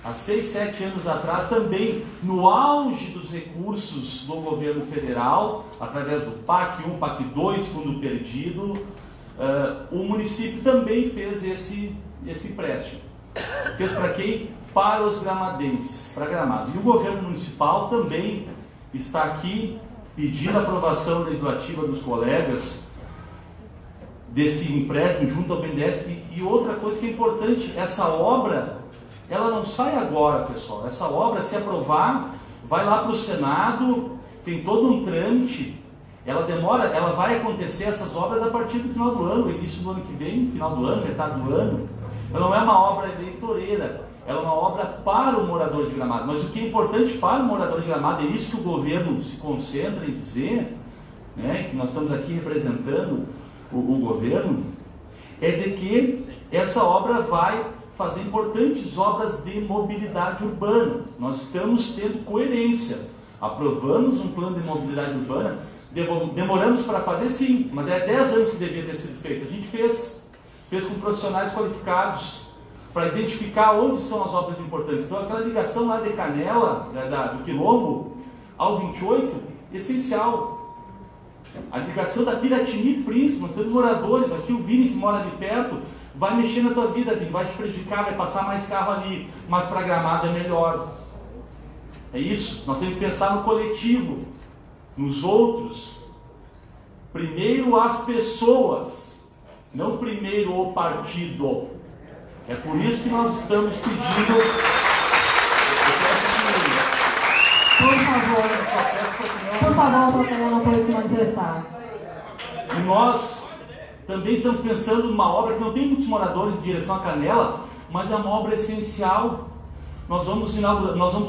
há 6, 7 anos atrás, também no auge dos recursos do governo federal, através do PAC 1, PAC 2, Fundo Perdido, o município também fez esse empréstimo. Fez para quem? Para os gramadenses, para Gramado. E o governo municipal também está aqui pedindo a aprovação legislativa dos colegas desse empréstimo junto ao BNDES. E outra coisa que é importante, essa obra, ela não sai agora, pessoal. Essa obra, se aprovar, vai lá para o Senado, tem todo um trâmite. Ela demora, ela vai acontecer, essas obras, a partir do final do ano, início do ano que vem, final do ano, metade do ano. Ela não é uma obra eleitoreira, ela é uma obra para o morador de Gramado. Mas o que é importante para o morador de Gramado, é isso que o governo se concentra em dizer, né, que nós estamos aqui representando o governo, é de que essa obra vai fazer importantes obras de mobilidade urbana. Nós estamos tendo coerência. Aprovamos um plano de mobilidade urbana, demoramos para fazer, sim, mas é 10 anos que devia ter sido feito. A gente fez com profissionais qualificados para identificar onde são as obras importantes. Então, aquela ligação lá de Canela, do Quilombo, ao 28, essencial. A ligação da Piratini Príncipe, nós temos moradores aqui, o Vini que mora ali perto, vai mexer na tua vida, Vini, vai te prejudicar, vai passar mais carro ali, mas para Gramado é melhor. É isso, nós temos que pensar no coletivo, nos outros. Primeiro as pessoas, não primeiro o partido. É por isso que nós estamos pedindo. Por favor, a plateia não pode se manifestar. E nós também estamos pensando numa obra que não tem muitos moradores em direção à Canela, mas é uma obra essencial. Nós vamos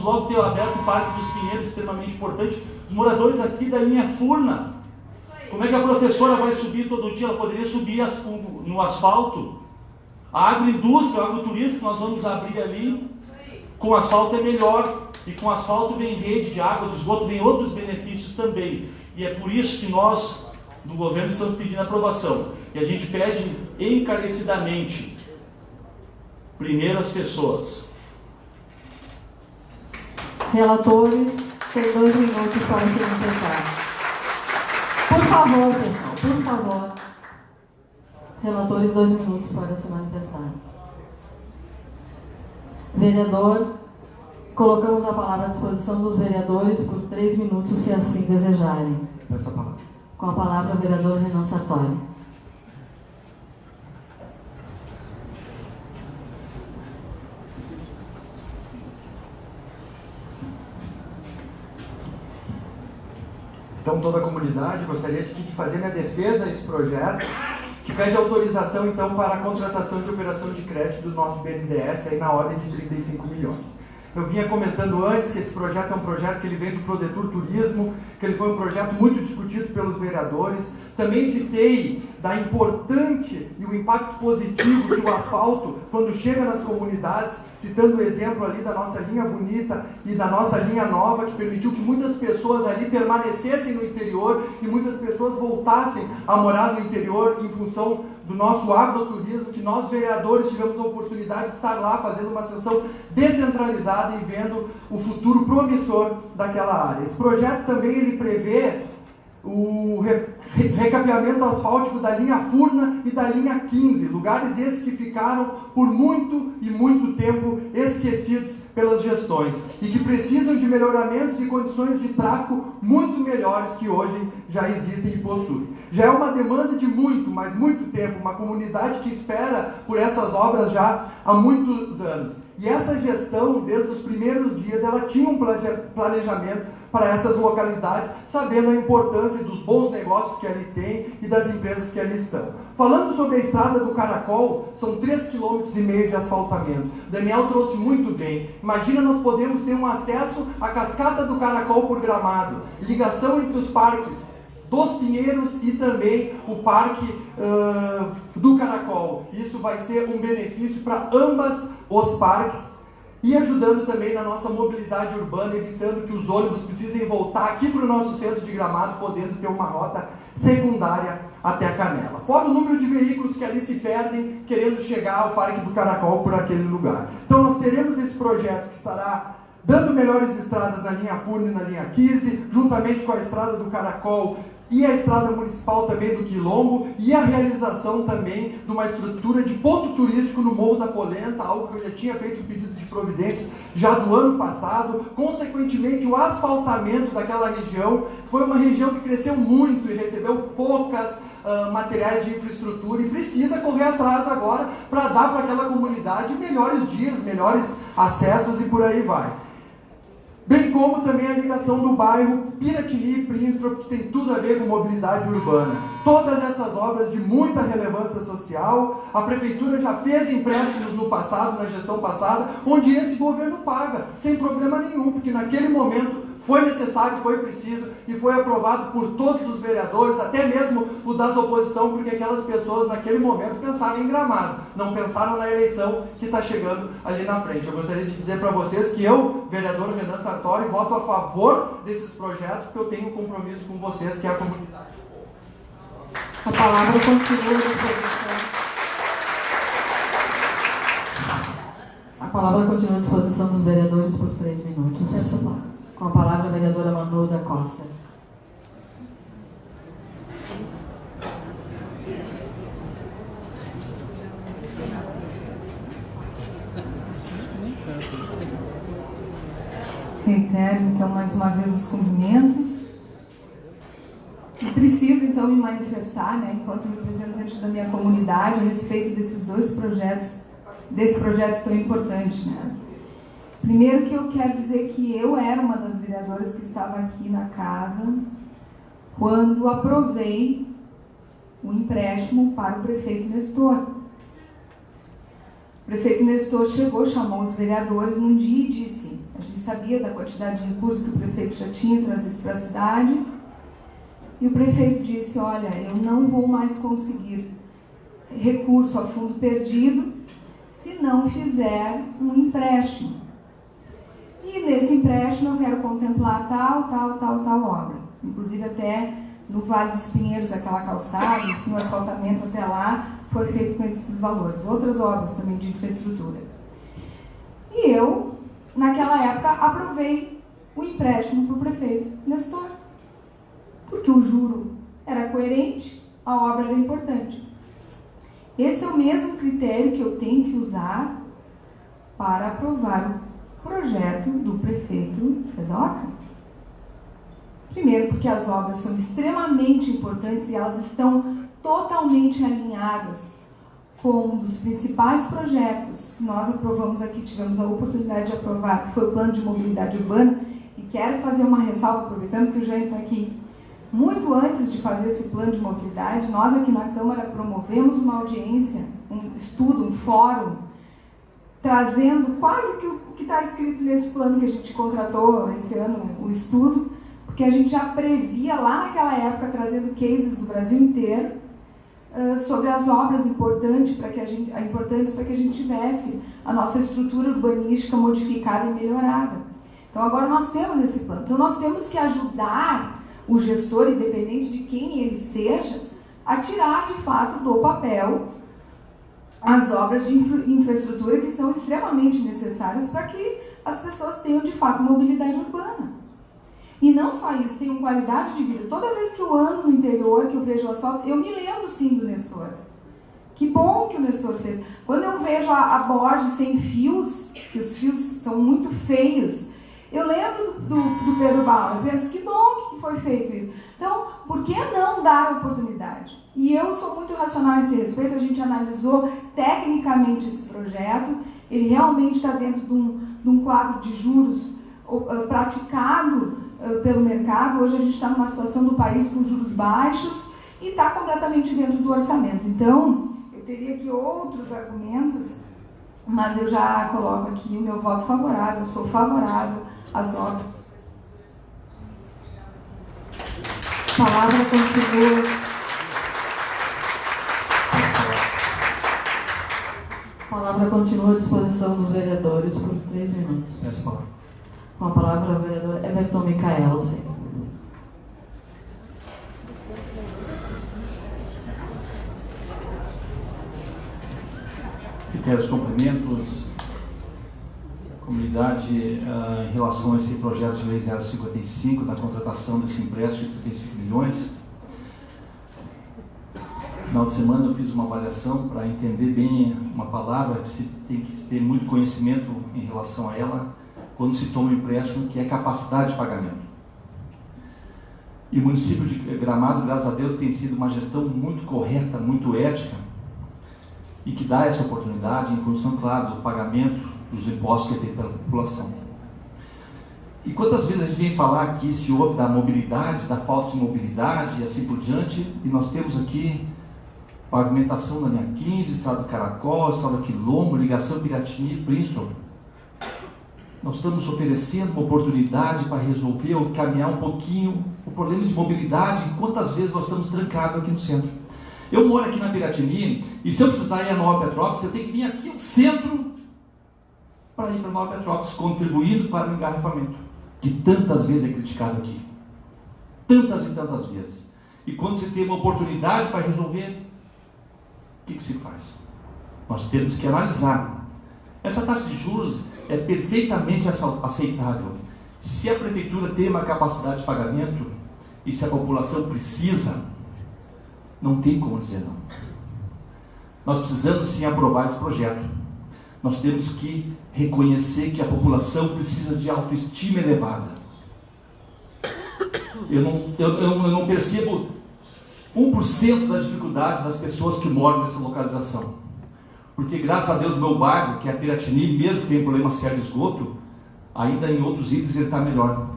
logo ter aberto o Parque dos Pinheiros, extremamente importante. Os moradores aqui da linha Furna. Como é que a professora vai subir todo dia? Ela poderia subir no asfalto. A agroindústria, o agroturismo que nós vamos abrir ali, com asfalto é melhor. E com asfalto vem rede de água, de esgoto, vem outros benefícios também. E é por isso que nós, do governo, estamos pedindo aprovação. E a gente pede encarecidamente, primeiro as pessoas. Relatores, tem 2 minutos para se manifestar. Por favor, pessoal, por favor. Relatores, 2 minutos para se manifestar. Vereador, colocamos a palavra à disposição dos vereadores por 3 minutos, se assim desejarem. Essa palavra. Com a palavra, o vereador Renan Sartori. Então, toda a comunidade, gostaria de fazer minha defesa a esse projeto, que pede autorização, então, para a contratação de operação de crédito do nosso BNDES, aí na ordem de 35 milhões. Eu vinha comentando antes que esse projeto é um projeto que ele vem do Prodetur Turismo, que ele foi um projeto muito discutido pelos vereadores. Também citei da importante e o impacto positivo que o asfalto, quando chega nas comunidades, citando o exemplo ali da nossa linha bonita e da nossa linha nova, que permitiu que muitas pessoas ali permanecessem no interior e muitas pessoas voltassem a morar no interior em função do nosso agroturismo, que nós vereadores tivemos a oportunidade de estar lá fazendo uma sessão descentralizada e vendo o futuro promissor daquela área. Esse projeto também ele prevê o recapeamento asfáltico da linha Furna e da linha 15, lugares esses que ficaram por muito e muito tempo esquecidos pelas gestões e que precisam de melhoramentos e condições de tráfego muito melhores que hoje já existem e possuem. Já é uma demanda de muito, mas muito tempo, uma comunidade que espera por essas obras já há muitos anos. E essa gestão, desde os primeiros dias, ela tinha um planejamento para essas localidades, sabendo a importância dos bons negócios que ali tem e das empresas que ali estão. Falando sobre a estrada do Caracol, são 3,5 km de asfaltamento. Daniel trouxe muito bem. Imagina, nós podemos ter um acesso à cascata do Caracol por Gramado, ligação entre os parques dos Pinheiros e também o Parque do Caracol. Isso vai ser um benefício para ambas os parques e ajudando também na nossa mobilidade urbana, evitando que os ônibus precisem voltar aqui para o nosso centro de Gramado, podendo ter uma rota secundária até a Canela. Fora o número de veículos que ali se perdem, querendo chegar ao Parque do Caracol por aquele lugar. Então nós teremos esse projeto que estará dando melhores estradas na linha Furna e na linha 15, juntamente com a estrada do Caracol e a estrada municipal também do Quilombo, e a realização também de uma estrutura de ponto turístico no Morro da Polenta, algo que eu já tinha feito um pedido de providência já do ano passado. Consequentemente, o asfaltamento daquela região, foi uma região que cresceu muito e recebeu poucas materiais de infraestrutura e precisa correr atrás agora para dar para aquela comunidade melhores dias, melhores acessos e por aí vai. Bem como também a ligação do bairro Piratini e Príncipe, que tem tudo a ver com mobilidade urbana. Todas essas obras de muita relevância social, a Prefeitura já fez empréstimos no passado, na gestão passada, onde esse governo paga, sem problema nenhum, porque naquele momento foi necessário, foi preciso e foi aprovado por todos os vereadores, até mesmo o das oposição, porque aquelas pessoas naquele momento pensaram em Gramado, não pensaram na eleição que está chegando ali na frente. Eu gostaria de dizer para vocês que eu, vereador Renan Sartori, voto a favor desses projetos, porque eu tenho um compromisso com vocês, que é a comunidade. A palavra continua à disposição. A palavra continua à disposição dos vereadores por 3 minutos. Com a palavra a vereadora Manu da Costa. Reitero, então, mais uma vez os cumprimentos. Preciso, então, me manifestar, enquanto representante da minha comunidade, a respeito desses dois projetos, desse projeto tão importante, Primeiro que eu quero dizer que eu era uma das vereadoras que estava aqui na casa quando aprovei o empréstimo para o prefeito Nestor. O prefeito Nestor chegou, chamou os vereadores num dia e disse, a gente sabia da quantidade de recursos que o prefeito já tinha trazido para a cidade, e o prefeito disse, olha, eu não vou mais conseguir recurso a fundo perdido se não fizer um empréstimo. E nesse empréstimo eu quero contemplar tal obra. Inclusive até no Vale dos Pinheiros, aquela calçada, enfim, o asfaltamento até lá foi feito com esses valores. Outras obras também de infraestrutura. E eu, naquela época, aprovei o empréstimo para o prefeito Nestor. Porque o juro era coerente, a obra era importante. Esse é o mesmo critério que eu tenho que usar para aprovar o projeto do prefeito Fedoca. Primeiro, porque as obras são extremamente importantes e elas estão totalmente alinhadas com um dos principais projetos que nós aprovamos aqui, tivemos a oportunidade de aprovar, que foi o Plano de Mobilidade Urbana, e quero fazer uma ressalva, aproveitando que o Jânio está aqui. Muito antes de fazer esse plano de mobilidade, nós aqui na Câmara promovemos uma audiência, um estudo, um fórum, trazendo quase que o que está escrito nesse plano que a gente contratou esse ano, o estudo, porque a gente já previa lá naquela época, trazendo cases do Brasil inteiro, sobre as obras importantes para que a gente tivesse a nossa estrutura urbanística modificada e melhorada. Então agora nós temos esse plano. Então nós temos que ajudar o gestor, independente de quem ele seja, a tirar de fato do papel as obras de infraestrutura que são extremamente necessárias para que as pessoas tenham de fato mobilidade urbana. E não só isso, tenham qualidade de vida. Toda vez que eu ando no interior, que eu vejo o asfalto, eu me lembro sim do Nestor. Que bom que o Nestor fez. Quando eu vejo a Borges sem fios, que os fios são muito feios, eu lembro do Pedro Bala. Eu penso, que bom que foi feito isso. Então, por que não dar oportunidade? E eu sou muito racional a esse respeito. A gente analisou tecnicamente esse projeto. Ele realmente está dentro de um quadro de juros praticado pelo mercado. Hoje a gente está numa situação do país com juros baixos e está completamente dentro do orçamento. Então, eu teria aqui outros argumentos, mas eu já coloco aqui o meu voto favorável. Eu sou favorável às obras. A palavra continua. A palavra continua à disposição dos vereadores por 3 minutos. Com a palavra o vereador Everton Micael, sim. Quero os cumprimentos à comunidade em relação a esse projeto de lei 055 da contratação desse empréstimo de 35 milhões. No final de semana eu fiz uma avaliação para entender bem uma palavra que se tem que ter muito conhecimento em relação a ela quando se toma um empréstimo, que é capacidade de pagamento. E o município de Gramado, graças a Deus, tem sido uma gestão muito correta, muito ética, e que dá essa oportunidade em função, claro, do pagamento dos impostos que é feito pela população. E quantas vezes a gente vem falar aqui se houve da mobilidade, da falta de mobilidade e assim por diante, e nós temos aqui pavimentação da linha 15, Estrada do Caracol, Estrada do Quilombo, ligação Piratini e Princeton. Nós estamos oferecendo uma oportunidade para resolver ou caminhar um pouquinho o problema de mobilidade, e quantas vezes nós estamos trancados aqui no centro. Eu moro aqui na Piratini, e se eu precisar ir a Nova Petrópolis, eu tenho que vir aqui ao centro para ir para Nova Petrópolis, contribuindo para o engarrafamento, que tantas vezes é criticado aqui. Tantas e tantas vezes. E quando se tem uma oportunidade para resolver, o que se faz? Nós temos que analisar. Essa taxa de juros é perfeitamente aceitável. Se a prefeitura tem uma capacidade de pagamento e se a população precisa, não tem como dizer não. Nós precisamos sim aprovar esse projeto. Nós temos que reconhecer que a população precisa de autoestima elevada. Eu não percebo 1% das dificuldades das pessoas que moram nessa localização. Porque graças a Deus o meu bairro, que é a Piratini, mesmo que tenha problema sério de esgoto, ainda em outros itens ele está melhor.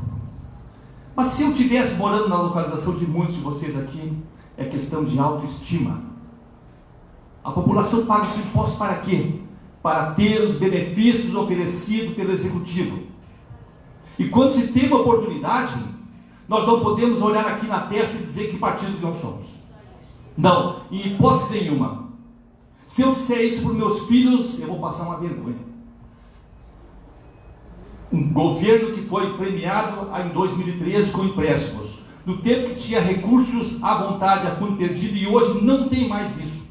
Mas se eu estivesse morando na localização de muitos de vocês aqui, é questão de autoestima. A população paga os impostos para quê? Para ter os benefícios oferecidos pelo Executivo. E quando se tem uma oportunidade, nós não podemos olhar aqui na testa e dizer que partido que nós somos. Não, em hipótese nenhuma. Se eu disser isso para os meus filhos, eu vou passar uma vergonha. Um governo que foi premiado em 2013 com empréstimos, no tempo que tinha recursos à vontade, a fundo perdido, e hoje não tem mais isso.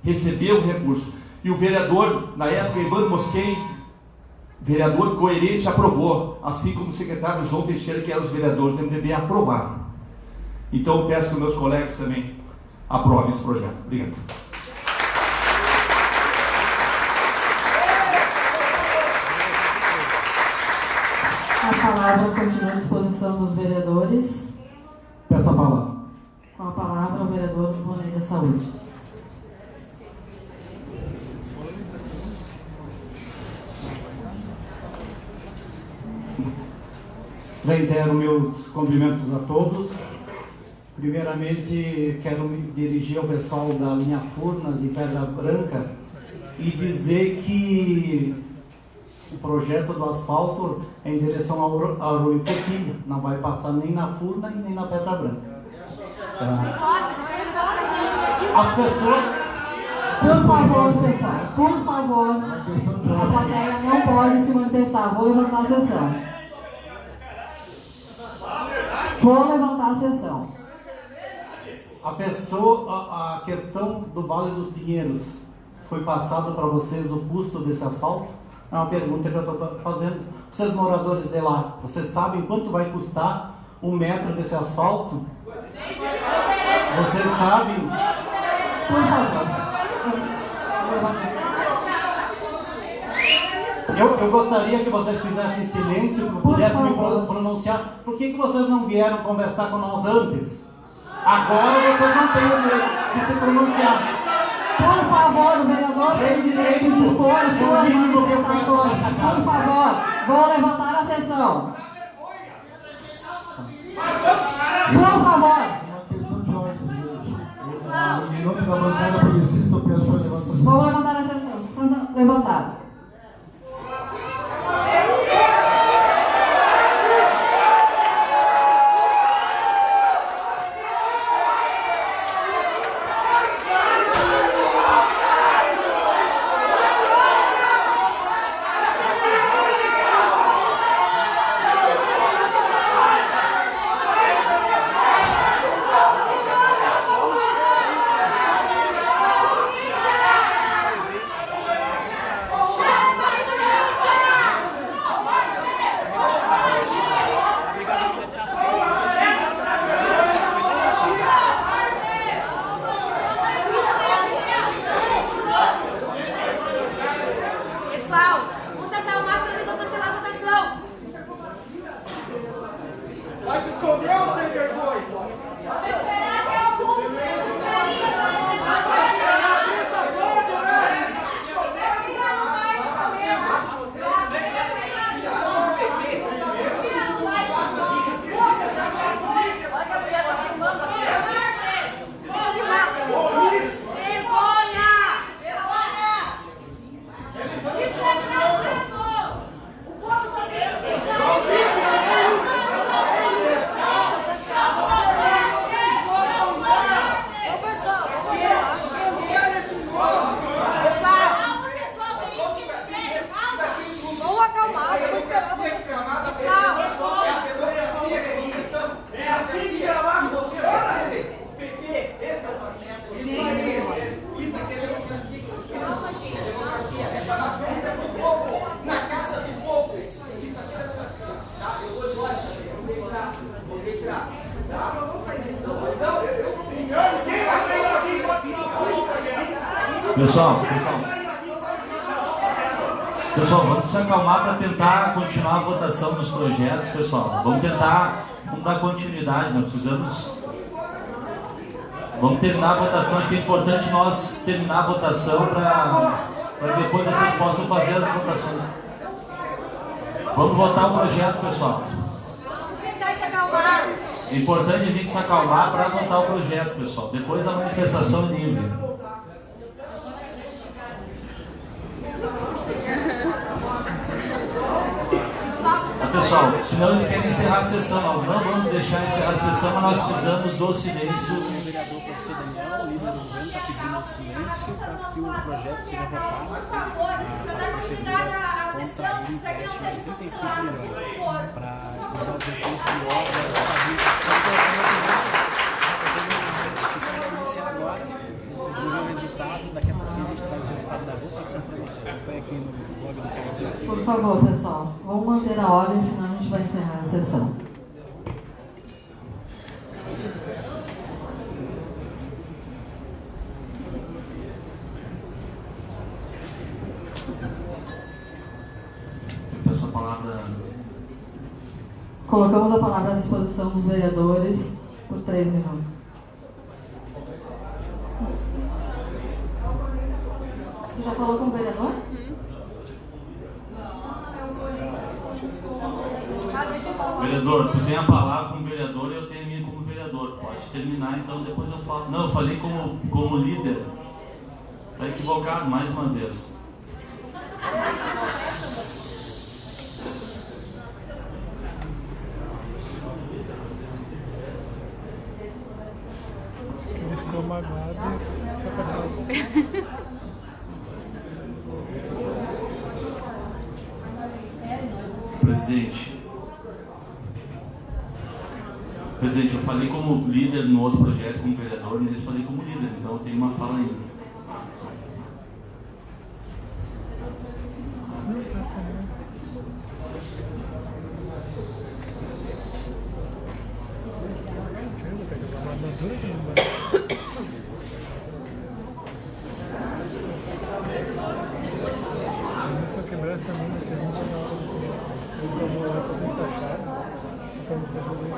Recebeu o recurso. E o vereador, na época, Evandro Mosquen, vereador coerente, aprovou, assim como o secretário João Teixeira, que eram os vereadores do MDB, aprovaram. Então eu peço que meus colegas também aprovem esse projeto. Obrigado. A palavra continua à disposição dos vereadores. Peço a palavra. Com a palavra o vereador Ronei da Saúde. Reitero meus cumprimentos a todos. Primeiramente, quero me dirigir ao pessoal da linha Furnas e Pedra Branca e dizer que o projeto do asfalto é em direção ao Arroio Forquilha, não vai passar nem na Furna e nem na Pedra Branca. As pessoas... Por favor, pessoal, por favor, a plateia não pode se manifestar. Vou levantar a sessão. Vou levantar a sessão. A questão do Vale dos Pinheiros, foi passado para vocês o custo desse asfalto? É uma pergunta que eu estou fazendo. Vocês moradores de lá, vocês sabem quanto vai custar 1 metro desse asfalto? Vocês sabem? Por favor. Eu gostaria que vocês fizessem silêncio, que pudessem me pronunciar. Por que vocês não vieram conversar com nós antes? Agora vocês não têm o direito de se pronunciar. Por favor, o vereador tem o direito de expor as suas manifestações. Por favor, vou levantar a sessão. Por favor. Uma questão de ordem, gente. Em nome da bancada progressista, eu peço para levantar a sessão. Vou levantar a sessão. Sessão levantada. Pessoal, vamos se acalmar para tentar continuar a votação dos projetos, pessoal. Vamos dar continuidade, nós precisamos... Vamos terminar a votação, acho que é importante nós terminar a votação para depois vocês possam fazer as votações. Vamos votar o projeto, pessoal. É importante a gente se acalmar para votar o projeto, pessoal. Depois a manifestação é livre. Pessoal, senão eles querem encerrar a sessão, nós não vamos deixar encerrar a sessão, mas nós precisamos do silêncio. O vereador professor Daniel, líder do governo, está pedindo o silêncio para que o projeto seja votado. Por favor, para dar continuidade à sessão, para que não seja 35 milhões para usar os recursos de obra. Iniciar agora, vou ver o resultado, daqui a pouquinho a gente faz o resultado da votação para você. Acompanhe aqui no blog do Canal. Por favor, pessoal, vamos manter a ordem, senão a gente vai encerrar a sessão. Eu peço a palavra. Colocamos a palavra à disposição dos vereadores por 3 minutos. Você já falou com o vereador? Vereador, tu tem a palavra como vereador e eu tenho a minha como vereador. Pode terminar, então depois eu falo. Não, eu falei como líder. Está equivocado mais uma vez. Ele ficou magoado e Presidente, eu falei como líder no outro projeto, como vereador, nesse falei como líder, então eu tenho uma fala ainda. Só quebrar essa mina que a gente não tomou lá para ver chaves. Vamos fazer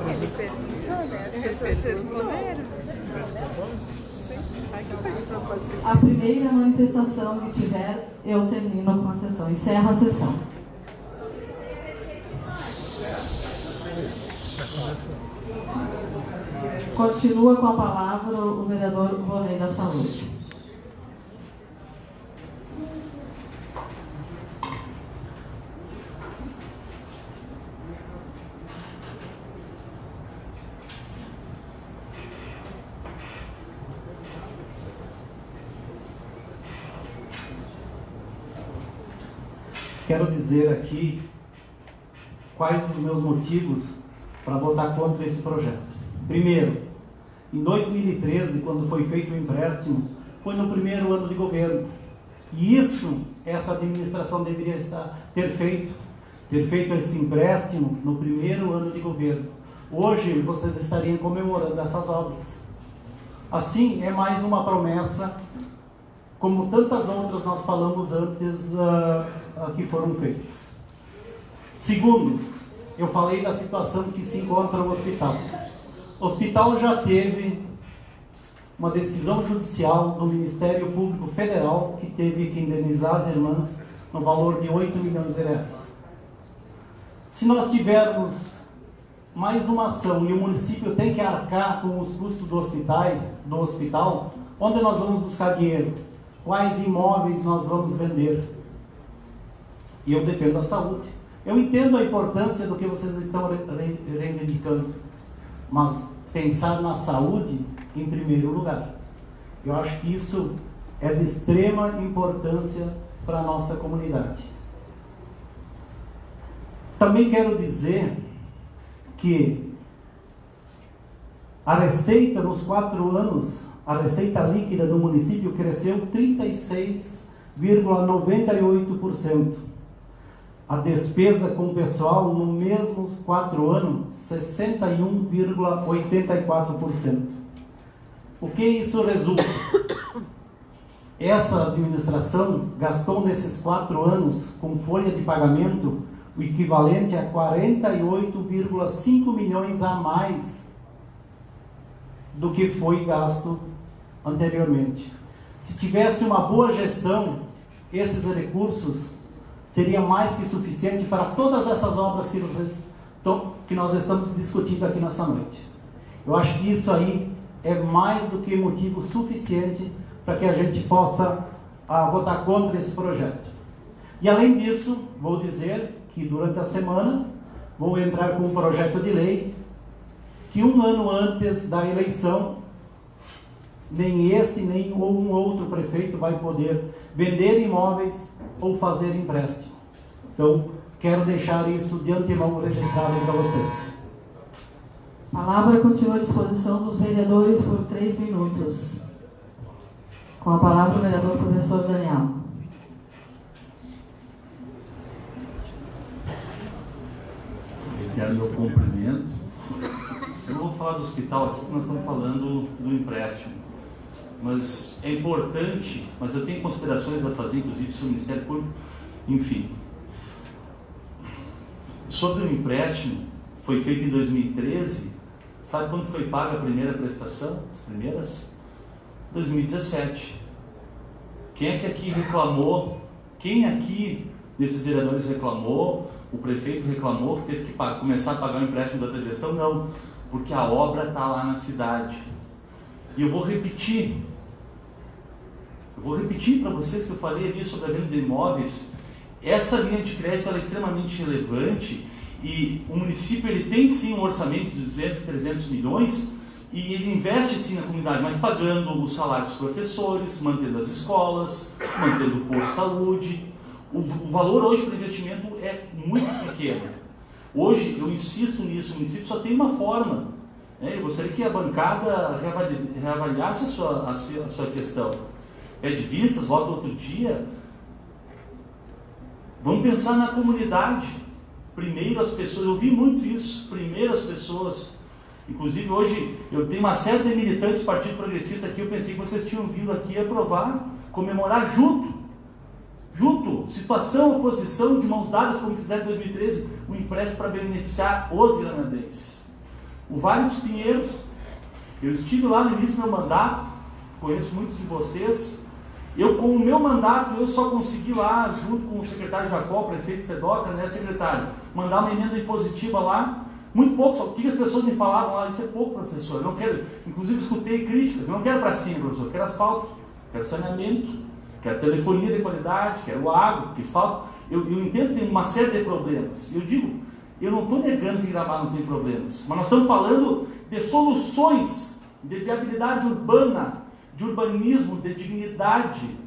Ele perguntou, né? As pessoas responderam. A primeira manifestação que tiver, eu termino com a sessão. Encerro a sessão. Continua com a palavra o vereador Volney da Saúde. Quero dizer aqui quais os meus motivos para votar contra esse projeto. Primeiro, em 2013, quando foi feito o empréstimo, foi no primeiro ano de governo. E isso, essa administração deveria ter feito esse empréstimo no primeiro ano de governo. Hoje, vocês estariam comemorando essas obras. Assim, é mais uma promessa, como tantas outras nós falamos antes que foram feitas. Segundo, eu falei da situação que se encontra o hospital. O hospital já teve uma decisão judicial do Ministério Público Federal que teve que indenizar as irmãs no valor de 8 milhões de reais. Se nós tivermos mais uma ação e o município tem que arcar com os custos do hospital, onde nós vamos buscar dinheiro? Quais imóveis nós vamos vender? E eu defendo a saúde. Eu entendo a importância do que vocês estão reivindicando, mas pensar na saúde em primeiro lugar. Eu acho que isso é de extrema importância para a nossa comunidade. Também quero dizer que a receita nos 4 anos, a receita líquida do município cresceu 36,98%. A despesa com o pessoal no mesmo 4 anos, 61,84%. O que isso resulta? Essa administração gastou nesses 4 anos, com folha de pagamento, o equivalente a 48,5 milhões a mais do que foi gasto anteriormente. Se tivesse uma boa gestão, esses recursos seria mais que suficiente para todas essas obras que nós estamos discutindo aqui nessa noite. Eu acho que isso aí é mais do que motivo suficiente para que a gente possa votar contra esse projeto. E além disso, vou dizer que durante a semana vou entrar com um projeto de lei que 1 ano antes da eleição, nem este nem um outro prefeito vai poder vender imóveis ou fazer empréstimo. Então, quero deixar isso de antemão registrado para vocês. A palavra continua à disposição dos vereadores por 3 minutos. Com a palavra o vereador professor Daniel. Eu quero meu cumprimento. Eu não vou falar do hospital aqui, porque nós estamos falando do empréstimo. Mas é importante, mas eu tenho considerações a fazer, inclusive sobre o Ministério Público, enfim. Sobre o empréstimo, foi feito em 2013, sabe quando foi paga a primeira prestação? As primeiras? 2017. Quem é que aqui reclamou? Quem aqui desses vereadores reclamou? O prefeito reclamou que teve que começar a pagar o empréstimo da outra gestão? Não, porque a obra está lá na cidade. E eu vou repetir para vocês que eu falei ali sobre a venda de imóveis. Essa linha de crédito ela é extremamente relevante e o município ele tem sim um orçamento de 200, 300 milhões e ele investe sim na comunidade, mas pagando o salário dos professores, mantendo as escolas, mantendo o posto de saúde. O valor hoje para o investimento é muito pequeno. Hoje, eu insisto nisso, o município só tem uma forma. Eu gostaria que a bancada reavaliasse a sua questão. Pede vistas, volta outro dia. Vamos pensar na comunidade. Primeiro as pessoas, eu vi muito isso, primeiro as pessoas. Inclusive hoje eu tenho uma série de militantes do Partido Progressista aqui, eu pensei que vocês tinham vindo aqui aprovar, comemorar junto, situação, oposição, de mãos dadas, como fizeram em 2013, um empréstimo para beneficiar os granadenses. O Vale dos Pinheiros, eu estive lá no início do meu mandato, conheço muitos de vocês. Eu, com o meu mandato, eu só consegui lá, junto com o secretário Jacó, prefeito Fedoca, né, secretário, mandar uma emenda impositiva lá. Muito pouco, só o que as pessoas me falavam lá, isso é pouco, professor, eu não quero, inclusive escutei críticas, eu não quero pracinha, professor, eu quero asfalto, quero saneamento, quero telefonia de qualidade, quero água, que falta. Eu entendo que tem uma série de problemas. Eu digo, eu não estou negando que Gramado não tem problemas, mas nós estamos falando de soluções, de viabilidade urbana, de urbanismo, de dignidade.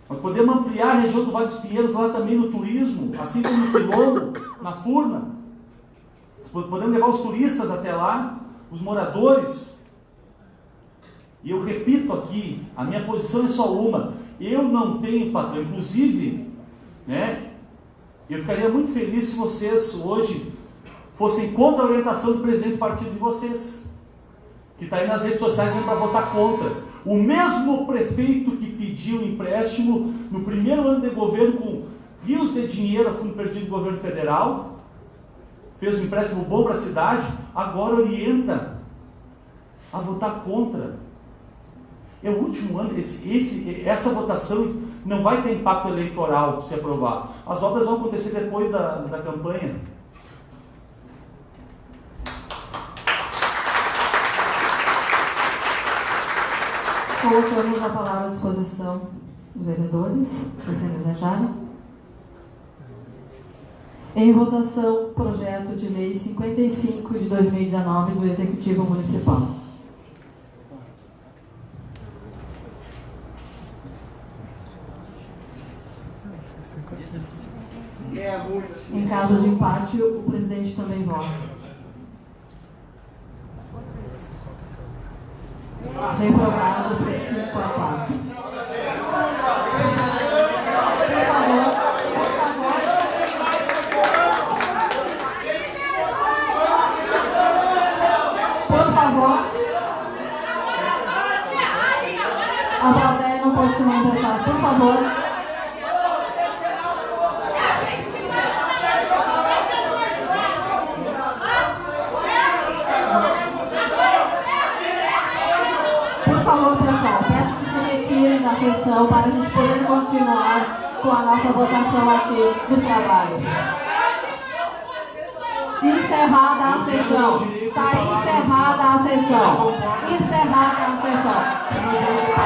Nós podemos ampliar a região do Vale dos Pinheiros lá também no turismo, assim como no Quilombo, na Furna. Podemos levar os turistas até lá, os moradores. E eu repito aqui, a minha posição é só uma. Eu não tenho patrão. Inclusive, né, eu ficaria muito feliz se vocês hoje fossem contra a orientação do presidente do partido de vocês, que está aí nas redes sociais para votar contra. O mesmo prefeito que pediu empréstimo no primeiro ano de governo com rios de dinheiro a fundo perdido do governo federal, fez um empréstimo bom para a cidade, agora orienta a votar contra. É o último ano, essa votação não vai ter impacto eleitoral se aprovar. As obras vão acontecer depois da campanha. Colocamos a palavra à disposição dos vereadores, se assim desejarem. Em votação, projeto de lei 55 de 2019 do Executivo Municipal. Em caso de empate, o presidente também vota. Reprovado por 5-4. Por favor. A plateia não pode se manifestar. Por favor. Por favor, pessoal, peço que se retirem da sessão para a gente poder continuar com a nossa votação aqui dos trabalhos. Encerrada a sessão. Está encerrada a sessão. Encerrada a sessão.